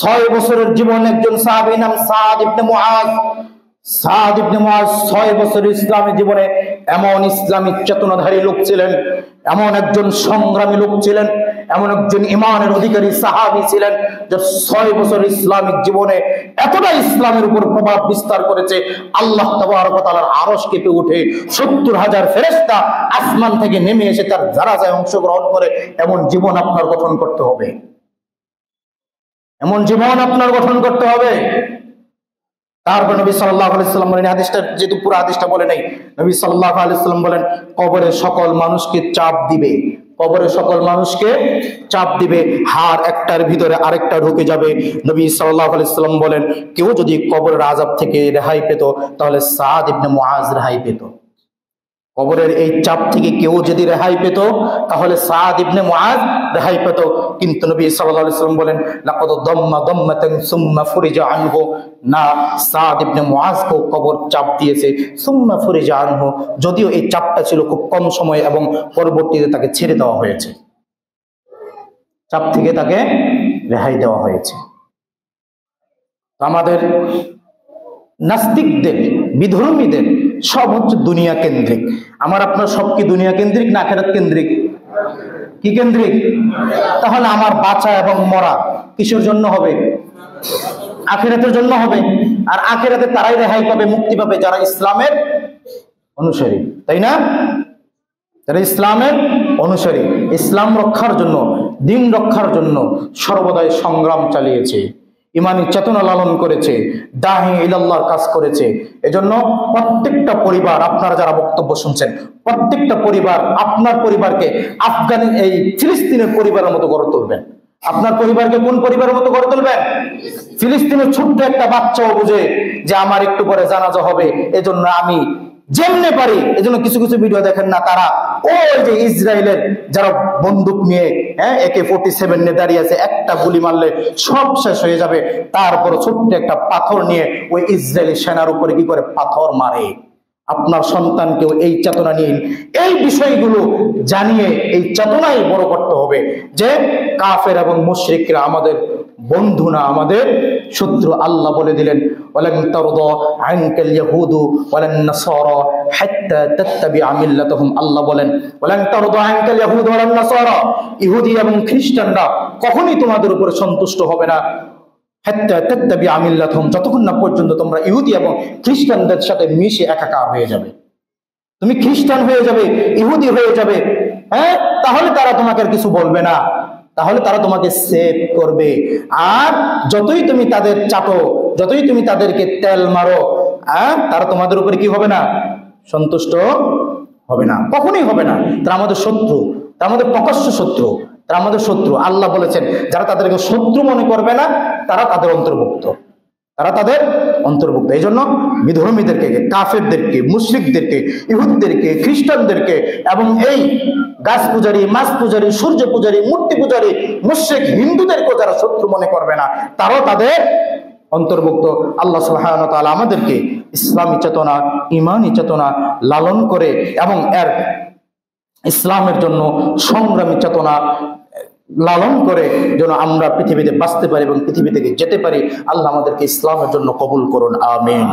6 বছরের জীবন একজন সাহাবী নাম সাদ ইবনে মুআজ। সাদ ইবনে মুআজ 6 বছরের ইসলামী জীবনে এমন ইসলামী চেতনাধারী লোক ছিলেন, এমন একজন সংগ্রামী লোক ছিলেন, এমন একজন ঈমানের অধিকারী সাহাবী ছিলেন যে 6 বছর ইসলামিক জীবনে এতটা ইসলামের উপর প্রভাব বিস্তার করেছে আল্লাহ তাবারক ওয়া তাআলার আরশ কেঁপে উঠে ৭০,০০০ ফেরেশতা আসমান থেকে নেমে এসে তার জানাজায় অংশগ্রহণ করে। এমন জীবন আপনার গঠন করতে হবে, এমন জীবন আপনার গঠন করতে হবে। তারপর নবী সাল্লাল্লাহু আলাইহি ওয়াসাল্লাম বলেন, হাদিসটা যেহেতু পুরো হাদিসটা বলে নাই, নবী সাল্লাল্লাহু আলাইহি ওয়াসাল্লাম বলেন কবরে সকল মানুষকে চাপ দিবে, কবরে সকল মানুষকে চাপ দিবে, হাড় একটার ভিতরে আরেকটা ঢুকে যাবে। নবী সাল্লাল্লাহু আলাইহি ওয়াসাল্লাম বলেন কেউ যদি কবরের আযাব থেকে রেহাই পেত তাহলে সাদ ইবনে মুআজ রেহাই পেত। কবরের এই চাপ থেকে কেউ যদি রেহাই পেত তাহলে সাদ ইবনে মুআজ রেহাই পেত। কিন্তু নবী সাল্লাল্লাহু আলাইহি ওয়াসাল্লাম বলেন লাকাদ দাম্মা দাম্মাতান সুম্মা ফুরিজা আনহু, না সাদ ইবনে মুআজকে কবর চাপ দিয়েছে সুম্মা ফুরিজা আনহু, যদিও এই চাপটা ছিল খুব কম সময় এবং পরবর্তীতে তাকে ছেড়ে দেওয়া হয়েছে, চাপ থেকে তাকে রেহাই দেওয়া হয়েছে। আমাদের নাস্তিকদের, বিধর্মীদের সব হচ্ছে দুনিয়া কেন্দ্রিক। আমার আপনার সব কি দুনিয়া কেন্দ্রিক না আখিরাত কেন্দ্রিক? কি কেন্দ্রিক? তাহলে আমার বাঁচা এবং মরা কিসের জন্য হবে? আখিরাতের জন্য হবে। আর আখিরাতে তারাই রেহাই পাবে, মুক্তি পাবে যারা ইসলামের অনুসারী, তাই না? যারা ইসলামের অনুসারী, ইসলাম রক্ষার জন্য, দ্বীন রক্ষার জন্য সর্বদাই সংগ্রাম চালিয়েছে। ইমানি চেতনা লালন করেছে, দাহি ইলাল্লাহর কাজ করেছে। এজন্য প্রত্যেকটা পরিবার, আপনারা যারা বক্তব্য শুনছেন, প্রত্যেকটা পরিবার আপনার পরিবারকে এই ফিলিস্তিনের পরিবারের মতো গড়ে তুলবেন। আপনার পরিবারকে কোন পরিবারের মতো গড়ে তুলবেন? ফিলিস্তিনের ছোট্ট একটা বাচ্চাও বুঝে যে আমার একটু পরে জানাজা হবে, এজন্য আমি যেমনে পারি, এজন্য কিছু কিছু ভিডিও দেখেন না, তারা ওই যে ইসরায়েলের যারা বন্দুক নিয়ে AK-47 নিয়ে দাঁড়িয়ে আছে, একটা গুলি মারলে সব শেষ হয়ে যাবে, তারপর ছোট্ট একটা পাথর নিয়ে ওই ইসরায়েলি সেনার উপরে কি করে পাথর মারে। আপনার সন্তানকেও এই চেতনা নিয়ে, এই বিষয়গুলো জানিয়ে এই চেতনাই বড় করতে হবে যে কাফের এবং মুশরিকরা আমাদের বন্ধু না, আমাদের শত্রু। আল্লাহ বলে দিলেন, ওয়ালান তারদা আনকাল ইয়াহুদু ওয়ালান নাসারা হাত্তা তাত্তাবিআ মিল্লাতাহুম। আল্লাহ বলেন, ওয়ালান তারদা আনকাল ইয়াহুদু ওয়ালান নাসারা, ইহুদি এবং খ্রিস্টানরা কখনোই তোমাদের উপরে সন্তুষ্ট হবে না, হাত্তা তাত্তাবিআ মিল্লাতাহুম, যতক্ষণ না পর্যন্ত তোমরা ইহুদি এবং খ্রিস্টানদের সাথে মিশে একাকার হয়ে যাবে। তুমি খ্রিস্টান হয়ে যাবে, ইহুদি হয়ে যাবে, তাহলে তারা তোমাকে আর কিছু বলবে না, তাহলে তারা তোমাকে সেভ করবে। আর যতই তুমি তাদের চাটো, যতই তুমি তাদেরকে তেল মারো, তারা তোমাদের উপরে কি হবে না? সন্তুষ্ট হবে না, কখনোই হবে না। তারা আমাদের শত্রু, তারা আমাদের প্রকাশ্য শত্রু, তারা আমাদের শত্রু। আল্লাহ বলেছেন, যারা তাদেরকে শত্রু মনে করবে না, তারা তাদের অন্তর্ভুক্ত, তারা তাদের অন্তর্ভুক্ত। এই জন্য বিধর্মীদেরকে, কাফেরদেরকে, মুশরিকদেরকে, ইহুদিদেরকে, খ্রিস্টানদেরকে এবং এই গাছ পূজারী, মাছ পূজারী, সূর্য পূজারী, মূর্তি পূজারী, মুশরিক হিন্দুদেরকেও যারা শত্রু মনে করবে না, তারাও তাদের অন্তর্ভুক্ত। আল্লাহ সুবহানাহু ওয়া তাআলা আমাদেরকে ইসলামী চেতনা, ঈমানী চেতনা লালন করে এবং এর ইসলামের জন্য সংগ্রামী চেতনা লালন করে যেন আমরা পৃথিবীতে বাঁচতে পারি এবং পৃথিবী থেকে যেতে পারি। আল্লাহ আমাদেরকে ইসলামের জন্য কবুল করুন, আমিন।